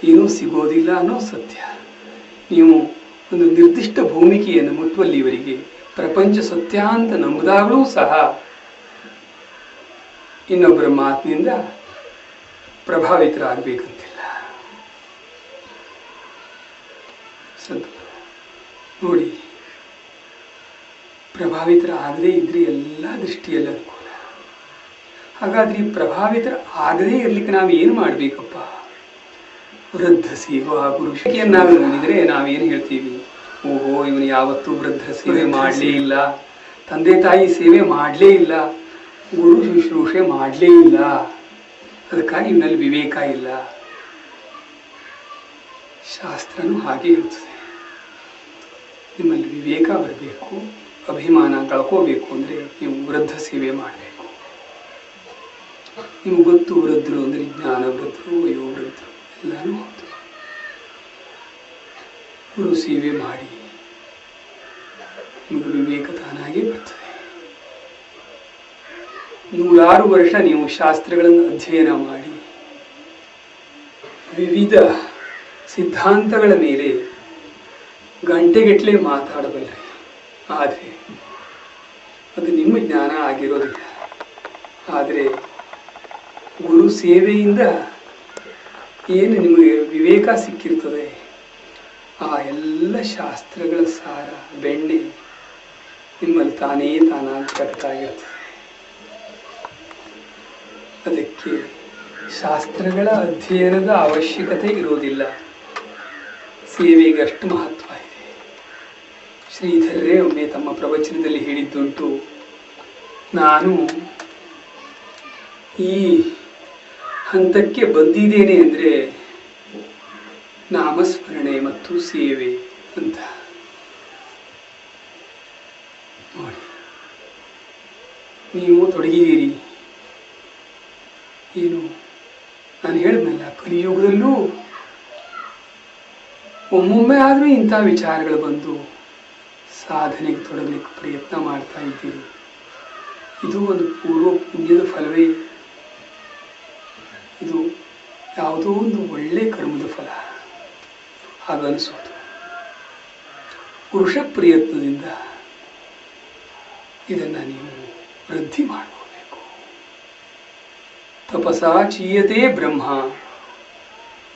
Speaker 2: ಏನೂ ಸಿಗೋದಿಲ್ಲ ಅನ್ನೋ ಸತ್ಯ. ನೀವು ಒಂದು ನಿರ್ದಿಷ್ಟ ಭೂಮಿಕೆಯನ್ನು ಮುಟ್ಟುವಲ್ಲಿವರಿಗೆ ಪ್ರಪಂಚ ಸತ್ಯ ಅಂತ ನಂಬುದಾಗಲೂ ಸಹ ಇನ್ನೊಬ್ಬರ ಮಾತಿನಿಂದ ಪ್ರಭಾವಿತರಾಗಬೇಕಂತಿಲ್ಲ. ನೋಡಿ, ಪ್ರಭಾವಿತರಾಗದೇ ಇದ್ರೆ ಎಲ್ಲ ದೃಷ್ಟಿಯಲ್ಲಿ ಅನುಕೂಲ. ಹಾಗಾದ್ರೆ ಈ ಪ್ರಭಾವಿತರ ಆಗದೇ ಇರ್ಲಿಕ್ಕೆ ನಾವು ಏನು ಮಾಡ್ಬೇಕಪ್ಪ? ವೃದ್ಧ ಸೇವಾ ಗುರುಶಿಯನ್ನು ನಾವು ನೋಡಿದ್ರೆ ನಾವೇನು ಹೇಳ್ತೀವಿ? ಓಹೋ, ಇವನು ಯಾವತ್ತೂ ವೃದ್ಧರ ಸೇವೆ ಮಾಡಲೇ ಇಲ್ಲ, ತಂದೆ ತಾಯಿ ಸೇವೆ ಮಾಡಲೇ ಇಲ್ಲ, ಗುರು ಶುಶ್ರೂಷೆ ಮಾಡಲೇ ಇಲ್ಲ, ಅದಕ್ಕಾಗಿ ಇವನಲ್ಲಿ ವಿವೇಕ ಇಲ್ಲ. ಶಾಸ್ತ್ರನೂ ಹಾಗೆ ಹೇಳ್ತದೆ. ನಿಮ್ಮಲ್ಲಿ ವಿವೇಕ ಬರಬೇಕು, ಅಭಿಮಾನ ಕಳ್ಕೋಬೇಕು ಅಂದರೆ ನೀವು ವೃದ್ಧ ಸೇವೆ ಮಾಡಬೇಕು. ನಿಮ್ಗೆ ಗೊತ್ತು ವೃದ್ಧರು ಅಂದರೆ ಜ್ಞಾನ ವೃದ್ಧರು, ವಯೋ ವೃದ್ಧರು ಎಲ್ಲನೂ ಹೌದು. ಗುರು ಸೇವೆ ಮಾಡಿ ನಿಮಗೆ ವಿವೇಕ ತಾನಾಗೇ ಬರ್ತದೆ. 100 ವರ್ಷ ನೀವು ಶಾಸ್ತ್ರಗಳನ್ನು ಅಧ್ಯಯನ ಮಾಡಿ ವಿವಿಧ ಸಿದ್ಧಾಂತಗಳ ಮೇಲೆ ಗಂಟೆಗಟ್ಟಲೆ ಮಾತಾಡಬಲ್ರಿ, ಆದರೆ ಅದು ನಿಮ್ಮ ಜ್ಞಾನ ಆಗಿರೋದಿಲ್ಲ. ಆದರೆ ಗುರು ಸೇವೆಯಿಂದ ಏನು ನಿಮಗೆ ವಿವೇಕ ಸಿಕ್ಕಿರ್ತದೆ, ಆ ಎಲ್ಲ ಶಾಸ್ತ್ರಗಳ ಸಾರ ಬೆಣ್ಣೆ ನಿಮ್ಮಲ್ಲಿ ತಾನಾಗಿ ಕಟ್ಟಾಗಿರ್ತದೆ. ಅದಕ್ಕೆ ಶಾಸ್ತ್ರಗಳ ಅಧ್ಯಯನದ ಅವಶ್ಯಕತೆ ಇರೋದಿಲ್ಲ, ಸೇವೆಗೆ ಅಷ್ಟು ಮಹತ್ವ ಇದೆ. ಶ್ರೀಧರರೇ ಒಮ್ಮೆ ತಮ್ಮ ಪ್ರವಚನದಲ್ಲಿ ಹೇಳಿದ್ದುಂಟು, ನಾನು ಈ ಹಂತಕ್ಕೆ ಬಂದಿದ್ದೇನೆ ಅಂದರೆ ನಾಮಸ್ಮರಣೆ ಮತ್ತು ಸೇವೆ ಅಂತ. ನೋಡಿ, ನೀವು ತೊಡಗಿದ್ದೀರಿ. ಏನು ನಾನು ಹೇಳಿದ್ನಲ್ಲ, ಕಲಿಯುಗದಲ್ಲೂ ಒಮ್ಮೊಮ್ಮೆ ಆದರೂ ಇಂಥ ವಿಚಾರಗಳು ಬಂದು ಸಾಧನೆಗೆ ತೊಡಗಲಿಕ್ಕೆ ಪ್ರಯತ್ನ ಮಾಡ್ತಾ ಇದ್ದೀರಿ. ಇದು ಒಂದು ಪೂರ್ವ ಪುಣ್ಯದ ಫಲವೇ. ಇದು ಯಾವುದೋ ಒಂದು ಒಳ್ಳೆ ಕರ್ಮದ ಫಲ ಹಾಗನ್ಸೋದು. ಪುರುಷ ಪ್ರಯತ್ನದಿಂದ ಇದನ್ನು ನೀವು ವೃದ್ಧಿ ಮಾಡ್ಕೋಬೇಕು. ತಪಸಾ ಚೀಯತೆ ಬ್ರಹ್ಮ.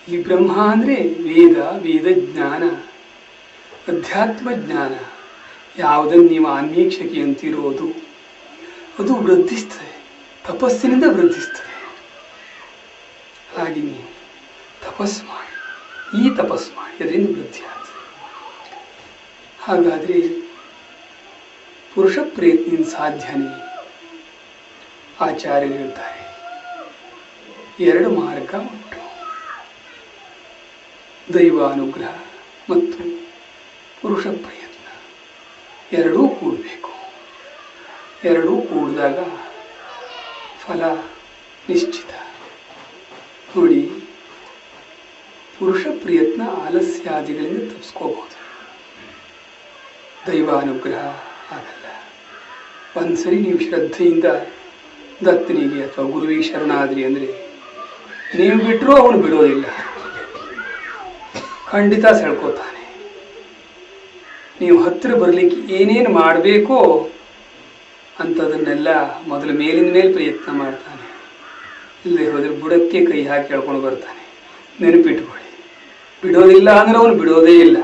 Speaker 2: ಈ ಬ್ರಹ್ಮ ಅಂದರೆ ವೇದ ಜ್ಞಾನ, ಅಧ್ಯಾತ್ಮ ಜ್ಞಾನ. ಯಾವುದನ್ನು ನೀವು ಆನ್ವೀಕ್ಷಕಿ ಅಂತಿರೋದು ಅದು ವೃದ್ಧಿಸ್ತದೆ, ತಪಸ್ಸಿನಿಂದ ವೃದ್ಧಿಸ್ತದೆ. ಹಾಗೆ ನೀವು ತಪಸ್ಸು ಮಾಡಿ, ಈ ತಪಸ್ಸು ಮಾಡಿ, ಅದರಿಂದ ವೃದ್ಧಿ ಆಗ್ತದೆ. ಹಾಗಾದರೆ ಪುರುಷ ಪ್ರಯತ್ನದಿಂದ ಸಾಧ್ಯನೇ? ಆಚಾರ್ಯರು ಹೇಳ್ತಾರೆ, 2 ಮಾರ್ಗ ಉಂಟು. ದೈವಾನುಗ್ರಹ ಮತ್ತು ಪುರುಷ ಪ್ರಯತ್ನ ಎರಡೂ ಕೂಡಬೇಕು. ಎರಡೂ ಕೂಡಿದಾಗ ಫಲ ನಿಶ್ಚಿತ. ನೋಡಿ, ಪುರುಷ ಪ್ರಯತ್ನ ಆಲಸ್ಯಾದಿಗಳಿಂದ ತಪ್ಪಿಸ್ಕೋಬಹುದು, ದೈವಾನುಗ್ರಹ ಆಗಲ್ಲ. ಒಂದ್ಸರಿ ನೀವು ಶ್ರದ್ಧೆಯಿಂದ ದತ್ತನಿಗೆ ಅಥವಾ ಗುರುವಿಗೆ ಶರಣಾದ್ರಿ ಅಂದರೆ ನೀವು ಬಿಟ್ಟರೂ ಅವನು ಬಿಡೋದಿಲ್ಲ, ಖಂಡಿತ ಸೆಳ್ಕೋತಾನೆ. ನೀವು ಹತ್ತಿರ ಬರಲಿಕ್ಕೆ ಏನೇನು ಮಾಡಬೇಕೋ ಅಂಥದನ್ನೆಲ್ಲ ಮೊದಲು ಮೇಲಿನ ಮೇಲೆ ಪ್ರಯತ್ನ ಮಾಡ್ತಾನೆ. ಇಲ್ಲದೆ ಹೋದರೆ ಬುಡಕ್ಕೆ ಕೈ ಹಾಕಿ ಹೇಳ್ಕೊಂಡು ಬರ್ತಾನೆ. ನೆನಪಿಟ್ಕೊಳ್ಳಿ, ಬಿಡೋದಿಲ್ಲ ಅಂದ್ರೆ ಅವನು ಬಿಡೋದೇ ಇಲ್ಲ.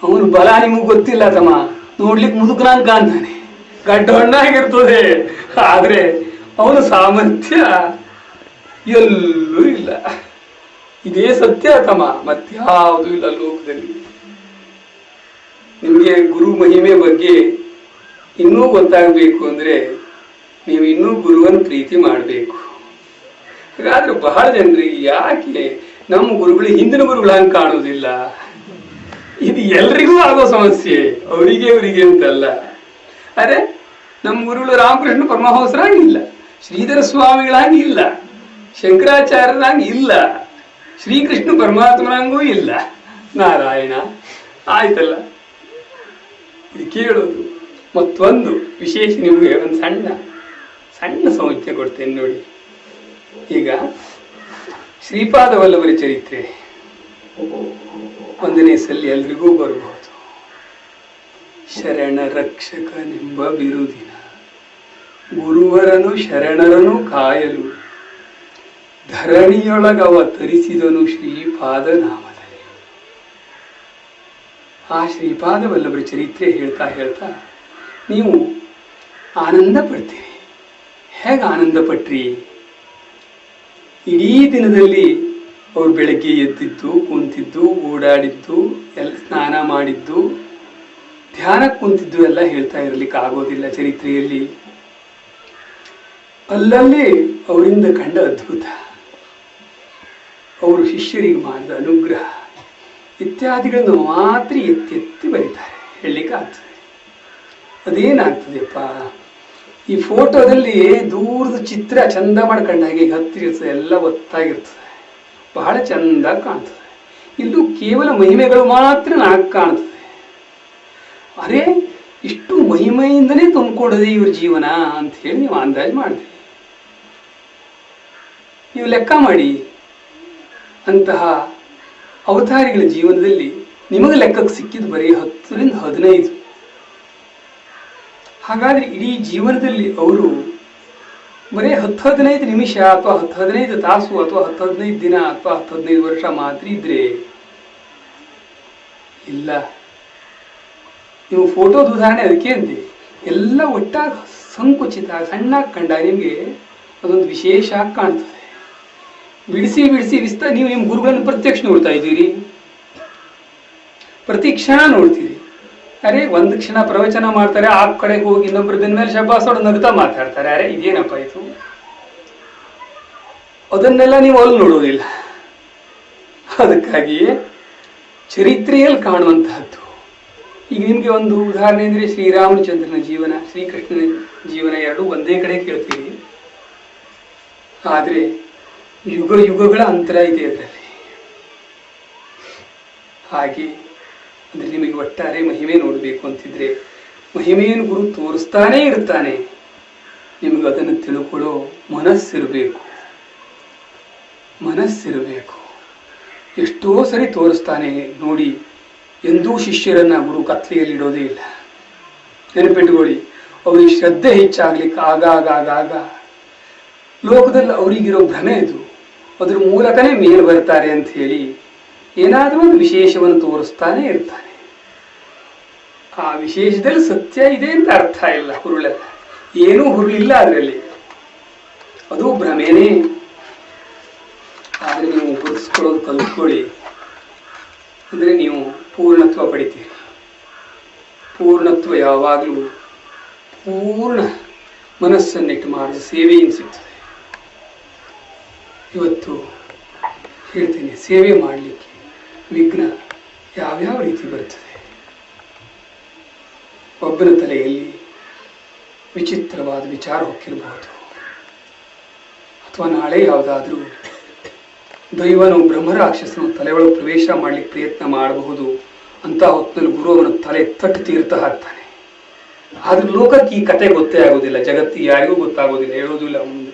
Speaker 2: ಅವನು ಬಲ ನಿಮಗೆ ಗೊತ್ತಿಲ್ಲ ತಮ್ಮ, ನೋಡ್ಲಿಕ್ಕೆ ಮುದುಕನಾಂಗ ಕಾಣ್ತಾನೆ, ಗಡ್ಡ ಹಣ್ಣಾಗಿರ್ತದೆ, ಆದ್ರೆ ಅವನ ಸಾಮರ್ಥ್ಯ ಎಲ್ಲೂ ಇಲ್ಲ. ಇದೇ ಸತ್ಯ ತಮ್ಮ, ಮತ್ಯಾವುದೂ ಇಲ್ಲ ಲೋಕದಲ್ಲಿ. ನಿಮಗೆ ಗುರು ಮಹಿಮೆ ಬಗ್ಗೆ ಇನ್ನೂ ಗೊತ್ತಾಗಬೇಕು ಅಂದ್ರೆ ನೀವು ಇನ್ನೂ ಗುರುವನ್ನು ಪ್ರೀತಿ ಮಾಡಬೇಕು. ಹಾಗಾದ್ರೆ ಬಹಳ ಜನರಿಗೆ ಯಾಕೆ ನಮ್ಮ ಗುರುಗಳು ಹಿಂದಿನ ಗುರುಗಳು ಹಂಗೆ ಕಾಣುವುದಿಲ್ಲ? ಇದು ಎಲ್ರಿಗೂ ಆಗೋ ಸಮಸ್ಯೆ, ಅವರಿಗೆ ಅಂತಲ್ಲ. ಅರೆ, ನಮ್ಮ ಗುರುಗಳು ರಾಮಕೃಷ್ಣ ಪರಮಹಂಸರಾಗಿ ಇಲ್ಲ, ಶ್ರೀಧರ ಸ್ವಾಮಿಗಳಾಗಿ ಇಲ್ಲ, ಶಂಕರಾಚಾರ್ಯರಾಗಿ ಇಲ್ಲ, ಶ್ರೀಕೃಷ್ಣ ಪರಮಾತ್ಮರಂಗೂ ಇಲ್ಲ. ನಾರಾಯಣ ಆಯ್ತಲ್ಲ. ಇದು ಕೇಳೋದು. ಮತ್ತೊಂದು ವಿಶೇಷ, ನಿಮಗೆ ಒಂದು ಸಣ್ಣ ಸಮಸ್ಯೆ ಕೊಡ್ತೇನೆ ನೋಡಿ. ಈಗ ಶ್ರೀಪಾದ ವಲ್ಲಭರ ಚರಿತ್ರೆ 1ನೇ ಸಲ ಎಲ್ರಿಗೂ ಬರಬಹುದು. ಶರಣ ರಕ್ಷಕನೆಂಬ ಬಿರುದಿನ ಗುರುವರನು ಶರಣರನು ಕಾಯಲು ಧರಣಿಯೊಳಗವ ತರಿಸಿದನು ಶ್ರೀಪಾದ ನಾಮದಲ್ಲಿ. ಆ ಶ್ರೀಪಾದ ವಲ್ಲಭರ ಚರಿತ್ರೆ ಹೇಳ್ತಾ ನೀವು ಆನಂದ ಪಡ್ತೀರಿ. ಹೇಗೆ ಆನಂದ ಪಟ್ರಿ? ಇಡೀ ದಿನದಲ್ಲಿ ಅವ್ರು ಬೆಳಗ್ಗೆ ಎದ್ದಿದ್ದು, ಕುಂತಿದ್ದು, ಓಡಾಡಿದ್ದು, ಸ್ನಾನ ಮಾಡಿದ್ದು, ಧ್ಯಾನ ಕುಂತಿದ್ದು ಎಲ್ಲ ಹೇಳ್ತಾ ಇರಲಿಕ್ಕೆ ಆಗೋದಿಲ್ಲ ಚರಿತ್ರೆಯಲ್ಲಿ. ಅಲ್ಲಲ್ಲಿ ಅವರಿಂದ ಕಂಡ ಅದ್ಭುತ, ಅವರು ಶಿಷ್ಯರಿಗೆ ಮಾಡಿದ ಅನುಗ್ರಹ ಇತ್ಯಾದಿಗಳನ್ನು ಮಾತ್ರ ಎತ್ತಿ ಎತ್ತಿ ಬರೀತಾರೆ, ಹೇಳಲಿಕ್ಕೆ ಆಗ್ತದೆ. ಅದೇನಾಗ್ತದೆಯಪ್ಪ, ಈ ಫೋಟೋದಲ್ಲಿ ದೂರದ ಚಿತ್ರ ಚಂದ ಮಾಡ್ಕೊಂಡ ಹಾಗೆ ಹತ್ತಿರ್ತದೆ, ಎಲ್ಲ ಒತ್ತಾಗಿರ್ತದೆ, ಬಹಳ ಚಂದ ಕಾಣ್ತದೆ. ಇಲ್ಲೂ ಕೇವಲ ಮಹಿಮೆಗಳು ಮಾತ್ರ ನಾಲ್ಕು ಕಾಣ್ತದೆ. ಅರೆ, ಇಷ್ಟು ಮಹಿಮೆಯಿಂದನೇ ತುಂಬಿಕೊಂಡಿದೆ ಇವ್ರ ಜೀವನ ಅಂತ ಹೇಳಿ ನೀವು ಅಂದಾಜು ಮಾಡಿದ್ರಿ. ನೀವು ಲೆಕ್ಕ ಮಾಡಿ, ಅಂತಹ ಅವತಾರಿಗಳ ಜೀವನದಲ್ಲಿ ನಿಮಗೆ ಲೆಕ್ಕಕ್ಕೆ ಸಿಕ್ಕಿದ್ದು ಬರೀ 10ರಿಂದ 15. ಹಾಗಾದ್ರೆ ಇಡೀ ಜೀವನದಲ್ಲಿ ಅವರು ಬರೀ 10-15 ನಿಮಿಷ ಅಥವಾ 10-15 ತಾಸು ಅಥವಾ 10-15 ದಿನ ಅಥವಾ 10-15 ವರ್ಷ ಮಾತ್ರ ಇದ್ರೆ ಇಲ್ಲ. ನೀವು ಫೋಟೋದ ಉದಾಹರಣೆ ಅದಕ್ಕೆ ಅಂತೆ, ಎಲ್ಲ ಒಟ್ಟಾಗಿ ಸಂಕುಚಿತ ಸಣ್ಣಾಗಿ ಕಂಡಾಗ ನಿಮಗೆ ಅದೊಂದು ವಿಶೇಷ ಆಗಿ ಕಾಣ್ತದೆ. ಬಿಡಿಸಿ ಬಿಡಿಸಿ ವಿಸ್ತಾರ ನೀವು ನಿಮ್ಮ ಗುರುಗಳನ್ನು ಪ್ರತ್ಯಕ್ಷ ನೋಡ್ತಾ ಇದ್ದೀರಿ, ಪ್ರತಿ ಕ್ಷಣ ನೋಡ್ತೀರಿ. ಅರೆ, ಒಂದು ಕ್ಷಣ ಪ್ರವಚನ ಮಾಡ್ತಾರೆ, ಆ ಕಡೆಗೆ ಹೋಗಿ ಇನ್ನೊಬ್ಬರ ಬೆನ್ನ ಮೇಲೆ ಶಬ್ಬಾಸೋಡು ನಗುತ್ತಾ ಮಾತಾಡ್ತಾರೆ. ಅರೆ, ಇದೇನಪ್ಪ ಇದು? ಅದನ್ನೆಲ್ಲ ನೀವು ಅಲ್ಲಿ ನೋಡೋದಿಲ್ಲ. ಅದಕ್ಕಾಗಿಯೇ ಚರಿತ್ರೆಯಲ್ಲಿ ಕಾಣುವಂತಹದ್ದು. ಈಗ ನಿಮ್ಗೆ ಒಂದು ಉದಾಹರಣೆ ಅಂದ್ರೆ ಶ್ರೀರಾಮಚಂದ್ರನ ಜೀವನ, ಶ್ರೀಕೃಷ್ಣನ ಜೀವನ ಎರಡೂ ಒಂದೇ ಕಡೆ ಕೇಳ್ತೀವಿ. ಆದ್ರೆ ಯುಗ ಯುಗಗಳ ಅಂತರ ಇದೆ ಅದರಲ್ಲಿ. ಹಾಗೆ ಅಂದ್ರೆ ನಿಮಗೆ ಒಟ್ಟಾರೆ ಮಹಿಮೆ ನೋಡಬೇಕು ಅಂತಿದ್ರೆ ಮಹಿಮೆಯನ್ನು ಗುರು ತೋರಿಸ್ತಾನೇ ಇರ್ತಾನೆ. ನಿಮಗೆ ಅದನ್ನು ತಿಳ್ಕೊಳ್ಳೋ ಮನಸ್ಸಿರಬೇಕು. ಎಷ್ಟೋ ಸರಿ ತೋರಿಸ್ತಾನೆ ನೋಡಿ. ಎಂದೂ ಶಿಷ್ಯರನ್ನ ಗುರು ಕತ್ಲೆಯಲ್ಲಿ ಇಡೋದೇ ಇಲ್ಲ. ನೆನಪಿಟ್ಟುಕೊಳ್ಳಿ, ಅವ್ರಿಗೆ ಶ್ರದ್ಧೆ ಹೆಚ್ಚಾಗ್ಲಿಕ್ಕೆ ಆಗಾಗ ಲೋಕದಲ್ಲಿ ಅವರಿಗಿರೋ ಭ್ರಮೆ ಇದು, ಅದ್ರ ಮೂಲಕನೇ ಮೇಲೆ ಬರ್ತಾರೆ ಅಂತ ಹೇಳಿ ಏನಾದರೂ ಒಂದು ವಿಶೇಷವನ್ನು ತೋರಿಸ್ತಾನೆ ಇರ್ತಾನೆ. ಆ ವಿಶೇಷದಲ್ಲಿ ಸತ್ಯ ಇದೆ ಅಂತ ಅರ್ಥ ಇಲ್ಲ, ಹುರುಳಲ್ಲ, ಏನೂ ಹುರುಳಿಲ್ಲ ಅದರಲ್ಲಿ, ಅದು ಭ್ರಮೇನೇ. ಆದ್ರೆ ನೀವು ಗುರುತಿಸ್ಕೊಳ್ಳೋದು ಕಲ್ತ್ಕೊಳ್ಳಿ, ಅಂದ್ರೆ ನೀವು ಪೂರ್ಣತ್ವ ಪಡಿತೀರಿ. ಪೂರ್ಣತ್ವ ಯಾವಾಗಲೂ ಪೂರ್ಣ ಮನಸ್ಸನ್ನಿಟ್ಟು ಮಾಡಿದ ಸೇವೆಯಿಂದ ಸಿಗ್ತದೆ. ಇವತ್ತು ಹೇಳ್ತೀನಿ, ಸೇವೆ ಮಾಡಲಿಕ್ಕೆ ವಿಘ್ನ ಯಾವ್ಯಾವ ರೀತಿ ಬರ್ತದೆ. ಒಬ್ಬನ ತಲೆಯಲ್ಲಿ ವಿಚಿತ್ರವಾದ ವಿಚಾರ ಹೊಕ್ಕಿರಬಹುದು, ಅಥವಾ ನಾಳೆ ಯಾವುದಾದ್ರೂ ದೈವನು ಬ್ರಹ್ಮರಾಕ್ಷಸನು ತಲೆಯೊಳಗೆ ಪ್ರವೇಶ ಮಾಡ್ಲಿಕ್ಕೆ ಪ್ರಯತ್ನ ಮಾಡಬಹುದು ಅಂತ ಹೊತ್ತಿನಲ್ಲಿ ಗುರು ಅವನ ತಲೆ ತಟ್ಟು ತೀರ್ಥ ಹಾಕ್ತಾನೆ. ಆದ್ರೆ ಲೋಕಕ್ಕೆ ಈ ಕತೆ ಗೊತ್ತೇ ಆಗೋದಿಲ್ಲ, ಜಗತ್ತಿಗೆ ಯಾರಿಗೂ ಗೊತ್ತಾಗೋದಿಲ್ಲ, ಹೇಳೋದಿಲ್ಲ. ಮುಂದೆ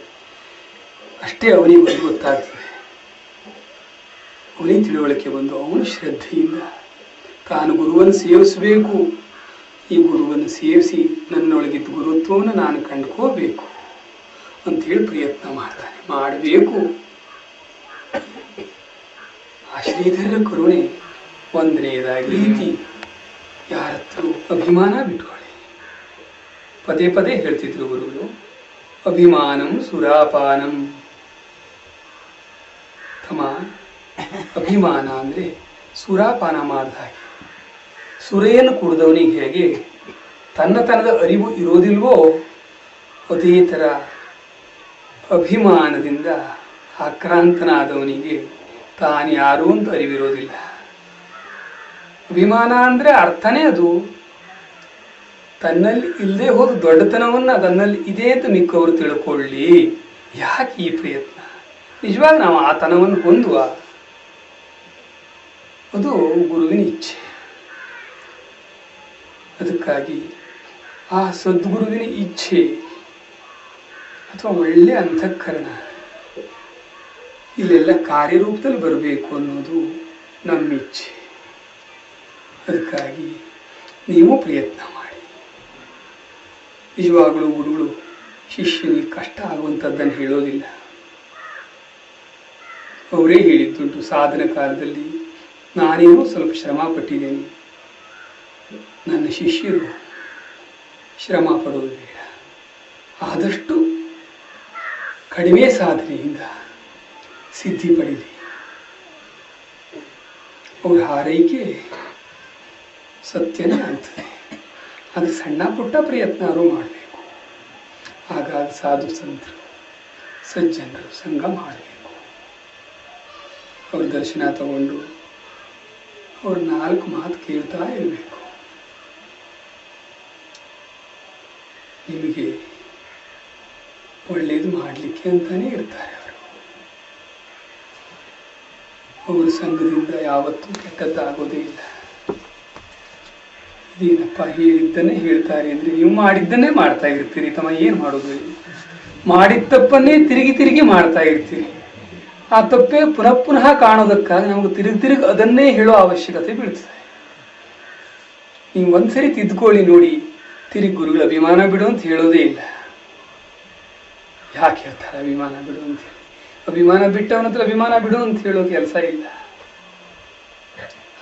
Speaker 2: ಅಷ್ಟೇ ಅವನಿಗೆ ಗೊತ್ತಾಗ್ತದೆ. ಅವನಿಗೆ ತಿಳುವಳಿಕೆ ಬಂದು ಅವನು ಶ್ರದ್ಧೆಯಿಂದ ತಾನು ಗುರುವನ್ನು ಸೇವಿಸಬೇಕು, ಈ ಗುರುವನ್ನು ಸೇವಿಸಿ ನನ್ನೊಳಗಿದ್ದ ಗುರುತ್ವವನ್ನು ನಾನು ಕಂಡುಕೋಬೇಕು ಅಂತೇಳಿ ಪ್ರಯತ್ನ ಮಾಡ್ತಾನೆ. ಮಾಡಬೇಕು. ಆ ಶ್ರೀಧರ ಕರುಣೆ ಒಂದನೇದಾಗಿ ರೀತಿ, ಯಾರತ್ರ ಅಭಿಮಾನ ಬಿಟ್ಕೊಳ್ಳಿ. ಪದೇ ಪದೇ ಹೇಳ್ತಿದ್ರು ಗುರುಗಳು, ಅಭಿಮಾನಂ ಸುರಾಪಾನಂ. ತಮ್ಮ, ಅಭಿಮಾನ ಅಂದ್ರೆ ಸುರಾಪಾನ ಮಾಡಿದ ಹಾಗೆ. ಸುರೆಯನ್ನು ಕುಡಿದವನಿಗೆ ಹೇಗೆ ತನ್ನತನದ ಅರಿವು ಇರೋದಿಲ್ವೋ, ಅದೇ ಥರ ಅಭಿಮಾನದಿಂದ ಆಕ್ರಾಂತನಾದವನಿಗೆ ತಾನು ಯಾರೂ ಅಂತ ಅರಿವಿರೋದಿಲ್ಲ. ಅಭಿಮಾನ ಅಂದ್ರೆ ಅರ್ಥನೇ ಅದು, ತನ್ನಲ್ಲಿ ಇಲ್ಲದೆ ಹೋದ ದೊಡ್ಡತನವನ್ನ ತನ್ನಲ್ಲಿ ಇದೆ ಅಂತ ಮಿಕ್ಕವರು ತಿಳ್ಕೊಳ್ಳಿ. ಯಾಕೆ ಈ ಪ್ರಯತ್ನ? ನಿಜವಾಗ ನಾವು ಆ ತನವನ್ನು ಹೊಂದುವ, ಅದು ಗುರುವಿನ ಇಚ್ಛೆ. ಅದಕ್ಕಾಗಿ ಆ ಸದ್ಗುರುವಿನ ಇಚ್ಛೆ ಅಥವಾ ಒಳ್ಳೆ ಅಂತಃಕರಣ ಇಲ್ಲೆಲ್ಲ ಕಾರ್ಯರೂಪದಲ್ಲಿ ಬರಬೇಕು ಅನ್ನೋದು ನಮ್ಮ ಇಚ್ಛೆ. ಅದಕ್ಕಾಗಿ ನೀವು ಪ್ರಯತ್ನ ಮಾಡಿ. ನಿಜವಾಗಲೂ ಗುರುಗಳು ಶಿಷ್ಯನಿಗೆ ಕಷ್ಟ ಆಗುವಂಥದ್ದನ್ನು ಹೇಳೋದಿಲ್ಲ. ಅವರೇ ಹೇಳಿದ್ದುಂಟು, ಸಾಧನ ಕಾಲದಲ್ಲಿ ನಾನೇನೋ ಸ್ವಲ್ಪ ಶ್ರಮ ಪಟ್ಟಿದ್ದೇನೆ, ನನ್ನ ಶಿಷ್ಯರು ಶ್ರಮ ಪಡೋದು ಬೇಡ, ಆದಷ್ಟು ಕಡಿಮೆ ಸಾಧನೆಯಿಂದ ಸಿದ್ಧಿ ಪಡೀಲಿ. ಅವ್ರ ಹಾರೈಕೆ ಸತ್ಯನೇ ಆಗ್ತದೆ. ಅದು ಸಣ್ಣ ಪುಟ್ಟ ಪ್ರಯತ್ನರೂ ಮಾಡಬೇಕು. ಆಗಾಗ ಸಾಧು ಸಂತರು ಸಜ್ಜನರು ಸಂಘ ಮಾಡಬೇಕು. ಅವ್ರ ದರ್ಶನ ತಗೊಂಡು ಅವ್ರ 4 ಮಾತು ಕೇಳ್ತಾ ಇರಬೇಕು. ನಿಮಗೆ ಒಳ್ಳೇದು ಮಾಡಲಿಕ್ಕೆ ಅಂತಾನೆ ಇರ್ತಾರೆ ಅವರು. ಅವ್ರ ಸಂಘದಿಂದ ಯಾವತ್ತೂ ಕೆಟ್ಟದ್ದಾಗೋದೇ ಇಲ್ಲ. ಇದೇನಪ್ಪ ಹೇಳಿದ್ದನ್ನೇ ಹೇಳ್ತಾರೆ ಅಂದ್ರೆ ನೀವು ಮಾಡಿದ್ದನ್ನೇ ಮಾಡ್ತಾ ಇರ್ತೀರಿ ತಮ್ಮ. ಏನು ಮಾಡೋದು? ಮಾಡಿದ ತಪ್ಪನ್ನೇ ತಿರುಗಿ ಮಾಡ್ತಾ ಇರ್ತೀರಿ. ಆ ತಪ್ಪೇ ಪುನಃ ಕಾಣೋದಕ್ಕಾಗಿ ನಮಗೆ ತಿರುಗಿ ಅದನ್ನೇ ಹೇಳೋ ಅವಶ್ಯಕತೆ ಬೀಳ್ತದೆ. ನೀವು ಒಂದ್ಸರಿ ತಿದ್ಕೊಳ್ಳಿ ನೋಡಿ, ತಿರುಗಿ ಗುರುಗಳ ಅಭಿಮಾನ ಬಿಡು ಅಂತ ಹೇಳೋದೇ ಇಲ್ಲ. ಯಾಕೆ ಹೇಳ್ತಾರೆ ಅಭಿಮಾನ ಬಿಡು ಅಂತ ಹೇಳಿ? ಅಭಿಮಾನ ಬಿಟ್ಟವನ ಹತ್ರ ಅಭಿಮಾನ ಬಿಡು ಅಂತ ಹೇಳೋ ಕೆಲಸ ಇಲ್ಲ.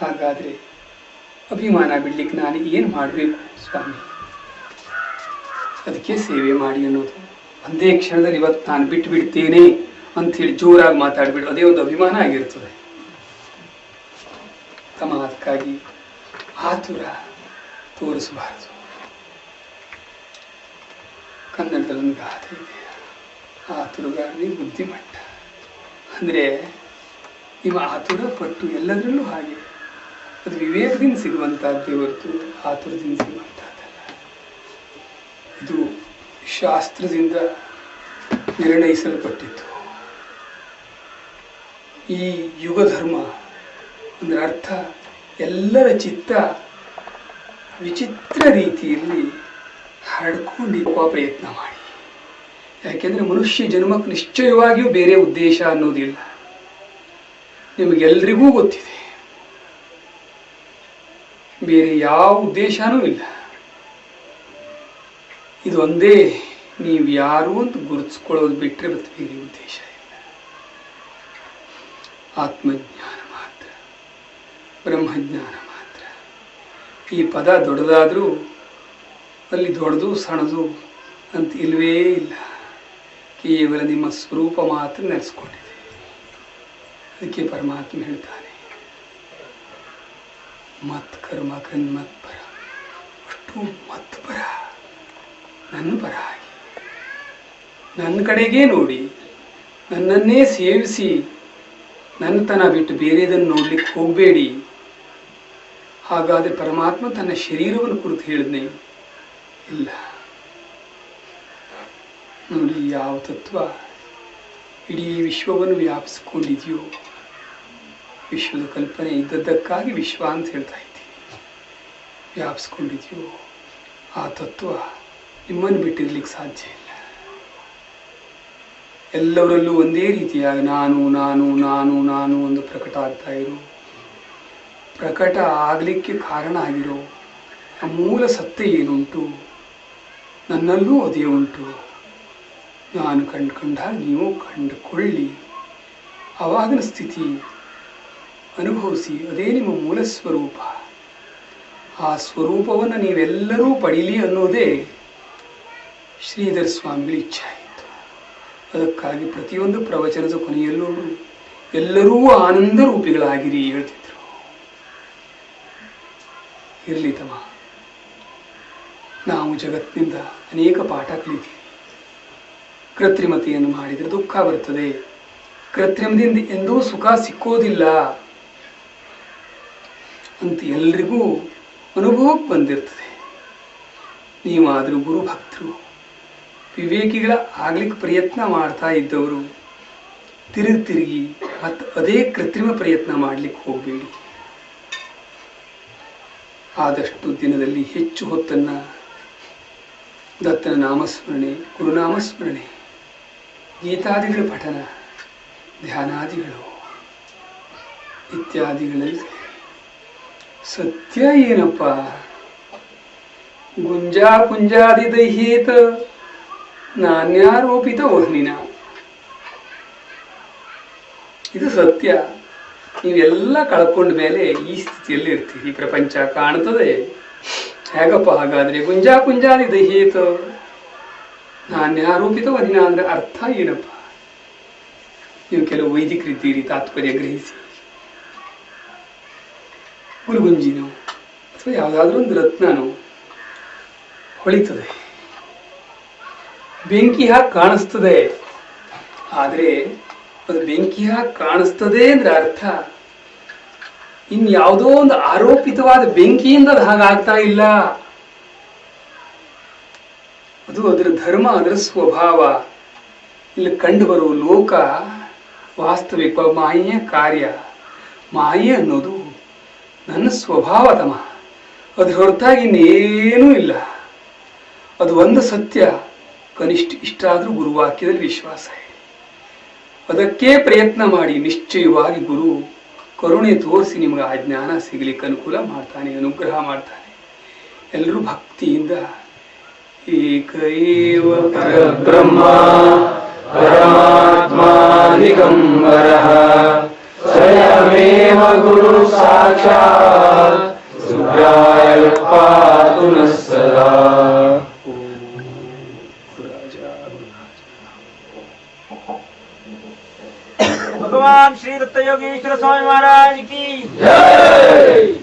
Speaker 2: ಹಾಗಾದ್ರೆ ಅಭಿಮಾನ ಬಿಡ್ಲಿಕ್ಕೆ ನಾನು ಏನು ಮಾಡಬೇಕು ಸ್ವಾಮಿ? ಅದಕ್ಕೆ ಸೇವೆ ಮಾಡಿ ಅನ್ನೋದು. ಒಂದೇ ಕ್ಷಣದಲ್ಲಿ ಇವತ್ತು ನಾನು ಬಿಟ್ಟು ಬಿಡ್ತೇನೆ ಅಂಥೇಳಿ ಜೋರಾಗಿ ಮಾತಾಡ್ಬಿಡು, ಅದೇ ಒಂದು ಅಭಿಮಾನ ಆಗಿರ್ತದೆ ತಮ್ಮ. ಅದಕ್ಕಾಗಿ ಆತುರ ತೋರಿಸಬಾರದು. ಕನ್ನಡದಲ್ಲಿ ಒಂದು ಗಾದೆ ಇದೆ, ಆತುರಗಾರನೇ ಬುದ್ಧಿಮಟ್ಟ. ಅಂದರೆ ನೀವು ಆತುರ ಪಟ್ಟು ಎಲ್ಲದರಲ್ಲೂ ಹಾಗೆ. ಅದು ವಿವೇಕದಿಂದ ಸಿಗುವಂತಹದ್ದೇ ಹೊರತು ಆತುರದಿಂದ ಸಿಗುವಂತಹದ್ದಲ್ಲ. ಇದು ಶಾಸ್ತ್ರದಿಂದ ನಿರ್ಣಯಿಸಲ್ಪಟ್ಟಿತ್ತು. ಈ ಯುಗ ಧರ್ಮ ಅಂದ್ರೆ ಅರ್ಥ ಎಲ್ಲರ ಚಿತ್ತ ವಿಚಿತ್ರ ರೀತಿಯಲ್ಲಿ ಹರಡ್ಕೊಂಡಿರುವ ಪ್ರಯತ್ನ ಮಾಡಿ. ಯಾಕೆಂದ್ರೆ ಮನುಷ್ಯ ಜನ್ಮಕ್ಕೆ ನಿಶ್ಚಯವಾಗಿಯೂ ಬೇರೆ ಉದ್ದೇಶ ಅನ್ನೋದಿಲ್ಲ. ನಿಮಗೆಲ್ರಿಗೂ ಗೊತ್ತಿದೆ, ಬೇರೆ ಯಾವ ಉದ್ದೇಶನೂ ಇಲ್ಲ. ಇದು ಒಂದೇ, ನೀವು ಯಾರು ಅಂತ ಗುರುತಿಸ್ಕೊಳ್ಳೋದು ಬಿಟ್ಟರೆ ಮತ್ತೆ ಬೇರೆ ಉದ್ದೇಶ ಇಲ್ಲ. ಆತ್ಮಜ್ಞಾನ ಮಾತ್ರ, ಬ್ರಹ್ಮಜ್ಞಾನ ಮಾತ್ರ. ಈ ಪದ ದೊಡ್ಡದಾದರೂ ಅಲ್ಲಿ ದೊಡ್ಡದು ಸಣ್ಣದು ಅಂತ ಇಲ್ವೇ ಇಲ್ಲ. ಕೇವಲ ನಿಮ್ಮ ಸ್ವರೂಪ ಮಾತ್ರ ನೆಲೆಸ್ಕೊಂಡಿದೆ. ಅದಕ್ಕೆ ಪರಮಾತ್ಮ ಹೇಳ್ತಾನೆ, ಮತ್ ಕರ್ಮ ಕನ್ಮತ್ ಪರ, ಅಷ್ಟು ಮತ್ ಪರ, ನನ್ನ ಪರ ಆಗಿ ನನ್ನ ಕಡೆಗೇ ನೋಡಿ, ನನ್ನನ್ನೇ ಸೇವಿಸಿ, ನನ್ನತನ ಬಿಟ್ಟು ಬೇರೆದನ್ನು ನೋಡ್ಲಿಕ್ಕೆ ಹೋಗಬೇಡಿ. ಹಾಗಾದರೆ ಪರಮಾತ್ಮ ತನ್ನ ಶರೀರವನ್ನು ಕುರಿತು ಹೇಳಿದ್ನೇ ಇಲ್ಲ. ನೋಡಿ, ಯಾವ ತತ್ವ ಇಡೀ ವಿಶ್ವವನ್ನು ವ್ಯಾಪಿಸಿಕೊಂಡಿದೆಯೋ, ವಿಶ್ವದ ಕಲ್ಪನೆ ಇದ್ದದ್ದಕ್ಕಾಗಿ ವಿಶ್ವ ಅಂತ ಹೇಳ್ತಾ ಇದ್ದೀವಿ, ವ್ಯಾಪಿಸ್ಕೊಂಡಿದೆಯೋ ಆ ತತ್ವ ನಿಮ್ಮನ್ನು ಬಿಟ್ಟಿರ್ಲಿಕ್ಕೆ ಸಾಧ್ಯ ಇಲ್ಲ. ಎಲ್ಲವರಲ್ಲೂ ಒಂದೇ ರೀತಿಯಾಗಿ ನಾನು ನಾನು ನಾನು ನಾನು ಒಂದು ಪ್ರಕಟ ಆಗ್ತಾ ಇರೋ, ಪ್ರಕಟ ಆಗಲಿಕ್ಕೆ ಕಾರಣ ಆಗಿರೋ ಆ ಮೂಲ ಸತ್ಯ ಏನುಂಟು ನನ್ನಲ್ಲೂ ಅದೇ ಉಂಟು. ನಾನು ಕಂಡುಕೊಂಡಾಗ ನೀವು ಕಂಡುಕೊಳ್ಳಿ. ಆವಾಗಿನ ಸ್ಥಿತಿ ಅನುಭವಿಸಿ, ಅದೇ ನಿಮ್ಮ ಮೂಲ ಸ್ವರೂಪ. ಆ ಸ್ವರೂಪವನ್ನು ನೀವೆಲ್ಲರೂ ಪಡೀಲಿ ಅನ್ನೋದೇ ಶ್ರೀಧರ ಸ್ವಾಮಿಗಳ ಇಚ್ಛೆ ಆಯಿತು. ಅದಕ್ಕಾಗಿ ಪ್ರತಿಯೊಂದು ಪ್ರವಚನದ ಕೊನೆಯಲ್ಲೂ ಎಲ್ಲರೂ ಆನಂದ ರೂಪಿಗಳಾಗಿರಿ ಹೇಳ್ತಿದ್ರು. ಇರಲಿ ತಮ್ಮ, ನಾವು ಜಗತ್ತಿನಿಂದ ಅನೇಕ ಪಾಠ ಕಲಿತೀವಿ. ಕೃತ್ರಿಮತೆಯನ್ನು ಮಾಡಿದರೆ ದುಃಖ ಬರುತ್ತದೆ, ಕೃತ್ರಿಮದಿಂದ ಎಂದೂ ಸುಖ ಸಿಕ್ಕೋದಿಲ್ಲ ಅಂತ ಎಲ್ರಿಗೂ ಅನುಭವಕ್ಕೆ ಬಂದಿರ್ತದೆ. ನೀವಾದರೂ ಗುರು ಭಕ್ತರು, ವಿವೇಕಿಗಳ ಆಗ್ಲಿಕ್ಕೆ ಪ್ರಯತ್ನ ಮಾಡ್ತಾ ಇದ್ದವರು ತಿರುಗಿ ಮತ್ತು ಅದೇ ಕೃತ್ರಿಮ ಪ್ರಯತ್ನ ಮಾಡಲಿಕ್ಕೆ ಹೋಗಬೇಡಿ. ಆದಷ್ಟು ದಿನದಲ್ಲಿ ಹೆಚ್ಚು ಹೊತ್ತನ್ನು ದತ್ತನ ನಾಮಸ್ಮರಣೆ, ಗುರುನಾಮಸ್ಮರಣೆ, ಗೀತಾದಿಗಳ ಪಠನ, ಧ್ಯಾನಾದಿಗಳು ಇತ್ಯಾದಿಗಳಲ್ಲಿ. ಸತ್ಯ ಏನಪ್ಪ? ಗುಂಜಾ ಪುಂಜಾದಿ ದೈಹೇತ ನಾನ್ಯಾರೋಪಿತ ವಹ್ನಿನ. ಇದು ಸತ್ಯ. ನೀವೆಲ್ಲ ಕಳ್ಕೊಂಡ ಮೇಲೆ ಈ ಸ್ಥಿತಿಯಲ್ಲಿ ಇರ್ತೀವಿ. ಪ್ರಪಂಚ ಕಾಣ್ತದೆ ಹೇಗಪ್ಪ? ಹಾಗಾದ್ರೆ ಗುಂಜಾ ಪುಂಜಾದಿ ದೈಹೇತ ನಾನ್ಯಾರೋಪಿತ ವಹ್ನಿನ ಅಂದ್ರೆ ಅರ್ಥ ಏನಪ್ಪ? ನೀವು ಕೆಲವು ವೈದಿಕರಿದ್ದೀರಿ, ತಾತ್ಪರ್ಯ ಗ್ರಹಿಸಿ. ಗುಲ್ಗುಂಜಿನೋ ಅಥವಾ ಯಾವುದಾದ್ರೂ ಒಂದು ರತ್ನನೋ ಹೊಳಿತದೆ, ಬೆಂಕಿ ಹಾಕಿ ಕಾಣಿಸ್ತದೆ. ಆದರೆ ಅದು ಬೆಂಕಿ ಹಾಕಿ ಕಾಣಿಸ್ತದೆ ಅಂದ್ರೆ ಅರ್ಥ ಇನ್ಯಾವುದೋ ಒಂದು ಆರೋಪಿತವಾದ ಬೆಂಕಿಯಿಂದ ಅದು ಹಾಗಾಗ್ತಾ ಇಲ್ಲ. ಅದು ಅದರ ಧರ್ಮ, ಅದರ ಸ್ವಭಾವ. ಇಲ್ಲಿ ಕಂಡು ಬರುವ ಲೋಕ ವಾಸ್ತವಿಕ ಮಾಯೆಯ ಕಾರ್ಯ. ಮಾಯೆ ಅನ್ನೋದು ನನ್ನ ಸ್ವಭಾವ ತಮ್ಮ, ಅದ್ರ ಹೊರತಾಗಿ ಇನ್ನೇನೂ ಇಲ್ಲ. ಅದು ಒಂದು ಸತ್ಯ. ಕನಿಷ್ಠ ಇಷ್ಟಾದ್ರೂ ಗುರುವಾಕ್ಯದಲ್ಲಿ ವಿಶ್ವಾಸ ಇದೆ. ಅದಕ್ಕೆ ಪ್ರಯತ್ನ ಮಾಡಿ. ನಿಶ್ಚಯವಾಗಿ ಗುರು ಕರುಣೆ ತೋರಿಸಿ ನಿಮಗೆ ಆ ಜ್ಞಾನ ಸಿಗಲಿಕ್ಕೆ ಅನುಕೂಲ ಮಾಡ್ತಾನೆ, ಅನುಗ್ರಹ ಮಾಡ್ತಾನೆ. ಎಲ್ಲರೂ ಭಕ್ತಿಯಿಂದ ಏಕೈವ
Speaker 1: ಪರಬ್ರಹ್ಮ ಪರಮಾತ್ಮ ದಿಗಂಬರಃ ಸ್ವಯಮೇವ ಗುರು ಸಾಕ್ಷಾತ್ ಸುಖಾಯ ಪಾತು ನಃ ಸದಾ.
Speaker 3: भगवान श्री दत्त योगेश्वर स्वामी महाराज की
Speaker 1: जय।